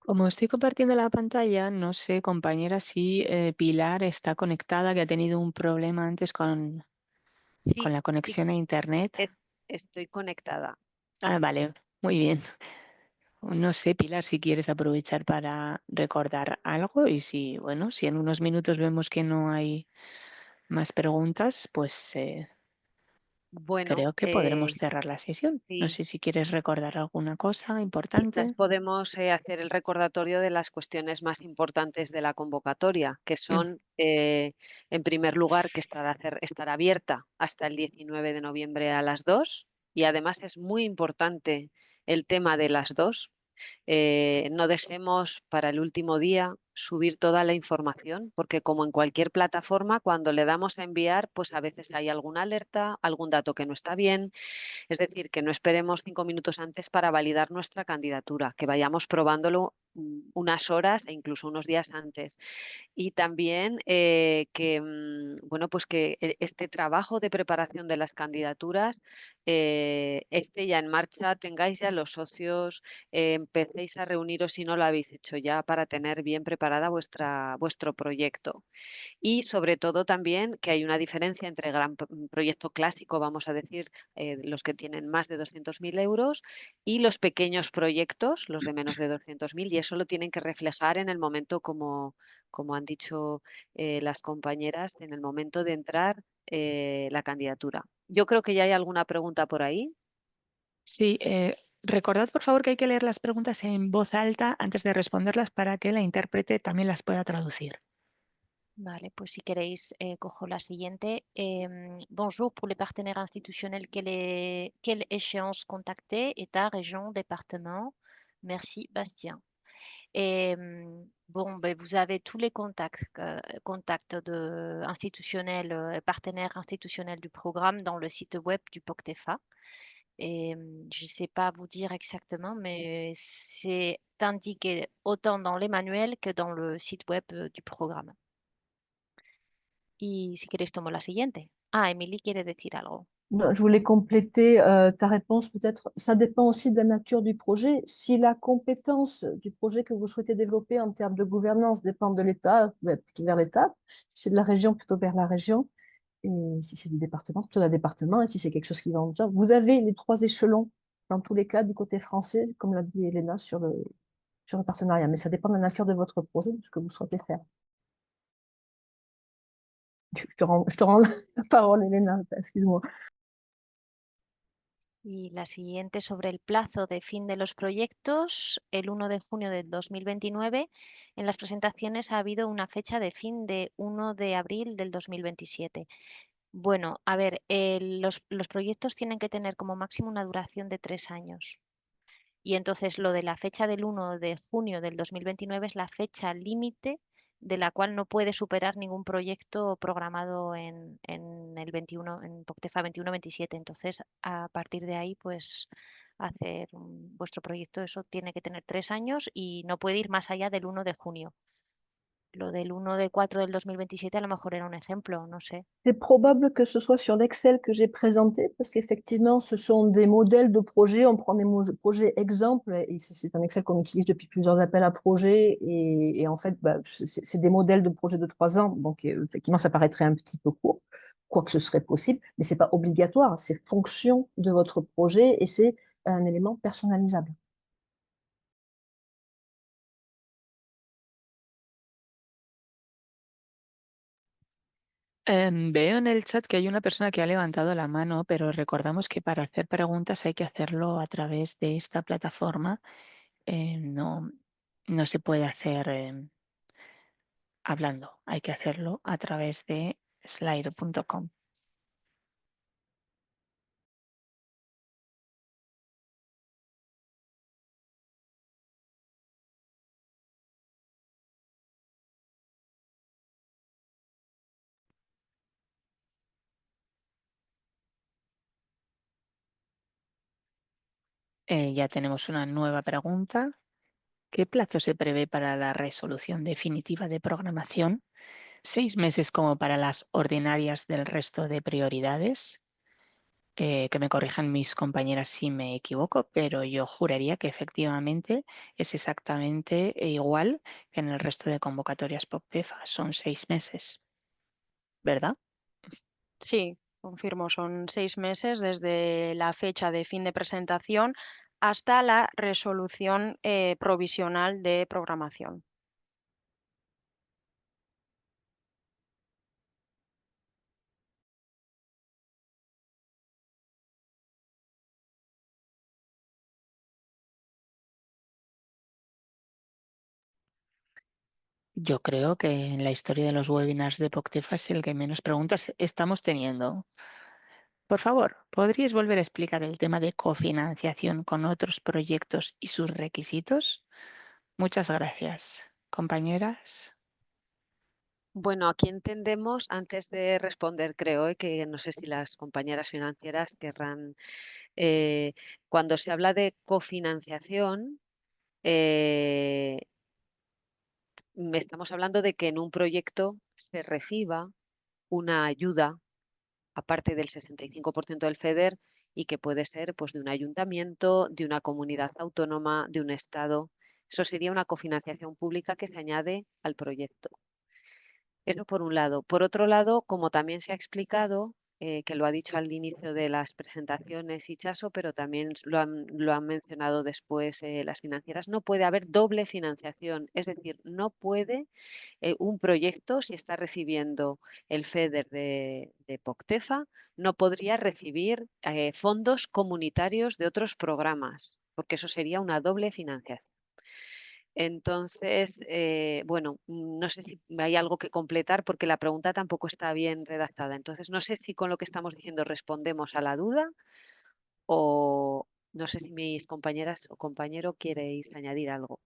Como estoy compartiendo la pantalla, no sé, compañera, si Pilar está conectada, que ha tenido un problema antes con Sí, la sí, conexión a internet. estoy conectada. Ah, vale, muy bien. No sé, Pilar, si quieres aprovechar para recordar algo y si, bueno, si en unos minutos vemos que no hay más preguntas, pues Bueno, creo que podremos cerrar la sesión. No sí. sé si quieres recordar alguna cosa Quizás importante. podemos hacer el recordatorio de las cuestiones más importantes de la convocatoria, que son, en primer lugar, que estará abierta hasta el 19 de noviembre a las 2 y además es muy importante el tema de las 2. No dejemos para el último día subir toda la información, porque como en cualquier plataforma, cuando le damos a enviar, pues a veces hay alguna alerta, algún dato que no está bien. Es decir, que no esperemos 5 minutos antes para validar nuestra candidatura, que vayamos probándolo unas horas e incluso unos días antes. Y también bueno, pues que este trabajo de preparación de las candidaturas esté ya en marcha, tengáis ya los socios, empecéis a reuniros si no lo habéis hecho ya para tener bien preparada vuestro proyecto. Y sobre todo también que hay una diferencia entre proyecto clásico, vamos a decir, los que tienen más de 200.000 euros y los pequeños proyectos, los de menos de 200.000, y eso lo tienen que reflejar en el momento, como han dicho las compañeras, en el momento de entrar la candidatura. Yo creo que ya hay alguna pregunta por ahí. Sí, recordad por favor que hay que leer las preguntas en voz alta antes de responderlas para que la intérprete también las pueda traducir. Vale, pues si queréis, cojo la siguiente. Bonjour, pour les partenaires institutionnels, quelle échéance contacter? État, région, département? Merci, Bastien. Bon, ben, vous avez tous les contacts institutionnels, partenaires institutionnels du programme dans le site web du POCTEFA. Je ne sais pas vous dire exactement, mais c'est indiqué autant dans les manuels que dans le site web du programme. Y si queréis, tomo la siguiente. Ah, Émilie quiere decir algo. Non, je voulais compléter ta réponse peut-être. Ça dépend aussi de la nature du projet. Si la compétence du projet que vous souhaitez développer en termes de gouvernance dépend de l'État, plutôt vers l'État. Si c'est de la région, plutôt vers la région. Et si c'est du département, plutôt d'un département. Et si c'est quelque chose qui va en déjà. Vous avez les 3 échelons dans tous les cas du côté français, comme l'a dit Elena, sur le partenariat. Mais ça dépend de la nature de votre projet, de ce que vous souhaitez faire. Je te rends la parole, Elena, excuse-moi. Y la siguiente sobre el plazo de fin de los proyectos, el 1 de junio del 2029. En las presentaciones ha habido una fecha de fin de 1 de abril del 2027. Bueno, a ver, los proyectos tienen que tener como máximo una duración de 3 años. Y entonces lo de la fecha del 1 de junio del 2029 es la fecha límite de la cual no puede superar ningún proyecto programado en el 21, en POCTEFA 21-27. Entonces, a partir de ahí, pues hacer vuestro proyecto, eso tiene que tener 3 años y no puede ir más allá del 1 de junio. Lo del 1 de 4 del 2027 a lo mejor era un ejemplo, no sé. C'est probable que ce soit sur l'Excel que j'ai présenté, parce qu'effectivement, ce sont des modèles de projets. On prend des projets exemples, et c'est un Excel qu'on utilise depuis plusieurs appels à projets. Et en fait, bah, c'est des modèles de projets de 3 ans. Donc, effectivement, ça paraîtrait un petit peu court, quoique ce serait possible, mais ce n'est pas obligatoire. C'est fonction de votre projet et c'est un élément personnalisable. Veo en el chat que hay una persona que ha levantado la mano, pero recordamos que para hacer preguntas hay que hacerlo a través de esta plataforma. No, no se puede hacer hablando, hay que hacerlo a través de slido.com. Ya tenemos una nueva pregunta. ¿Qué plazo se prevé para la resolución definitiva de programación? ¿6 meses como para las ordinarias del resto de prioridades? Que me corrijan mis compañeras si me equivoco, pero yo juraría que efectivamente es exactamente igual que en el resto de convocatorias POCTEFA. Son 6 meses, ¿verdad? Sí, confirmo, son 6 meses desde la fecha de fin de presentación hasta la resolución provisional de programación. Yo creo que en la historia de los webinars de POCTEFA es el que menos preguntas estamos teniendo. Por favor, ¿podríais volver a explicar el tema de cofinanciación con otros proyectos y sus requisitos? Muchas gracias, compañeras. Bueno, aquí entendemos, antes de responder, creo que no sé si las compañeras financieras querrán, cuando se habla de cofinanciación, estamos hablando de que en un proyecto se reciba una ayuda, aparte del 65% del FEDER, y que puede ser pues, de un ayuntamiento, de una comunidad autónoma, de un Estado. Eso sería una cofinanciación pública que se añade al proyecto. Eso por un lado. Por otro lado, como también se ha explicado, que lo ha dicho al inicio de las presentaciones Ichaso, pero también lo han mencionado después las financieras, no puede haber doble financiación. Es decir, no puede un proyecto, si está recibiendo el FEDER de POCTEFA, no podría recibir fondos comunitarios de otros programas, porque eso sería una doble financiación. Entonces, bueno, no sé si hay algo que completar porque la pregunta tampoco está bien redactada. Entonces, no sé si con lo que estamos diciendo respondemos a la duda o no sé si mis compañeras o compañero queréis añadir algo.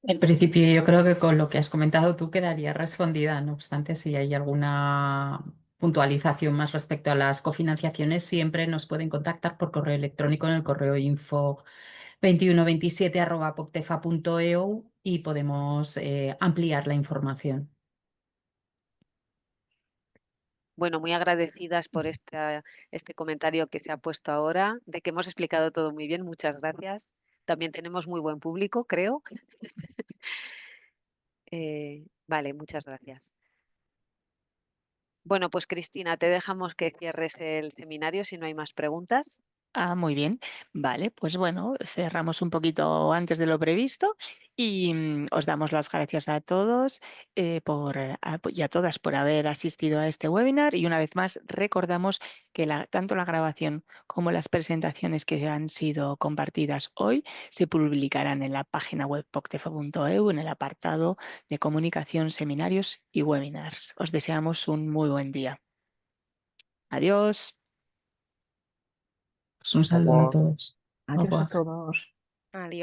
En principio, yo creo que con lo que has comentado tú quedaría respondida. No obstante, si hay alguna puntualización más respecto a las cofinanciaciones, siempre nos pueden contactar por correo electrónico en el correo info2127@poctefa.eu y podemos ampliar la información. Bueno, muy agradecidas por este comentario que se ha puesto ahora, de que hemos explicado todo muy bien. Muchas gracias. También tenemos muy buen público, creo. Vale, muchas gracias. Bueno, pues Cristina, te dejamos que cierres el seminario si no hay más preguntas. Muy bien. Vale, pues bueno, cerramos un poquito antes de lo previsto y os damos las gracias a todos y a todas por haber asistido a este webinar y una vez más recordamos que tanto la grabación como las presentaciones que han sido compartidas hoy se publicarán en la página web poctefa.eu en el apartado de comunicación, seminarios y webinars. Os deseamos un muy buen día. Adiós. Pues un saludo a todos. Adiós a revoir. todos. Adiós.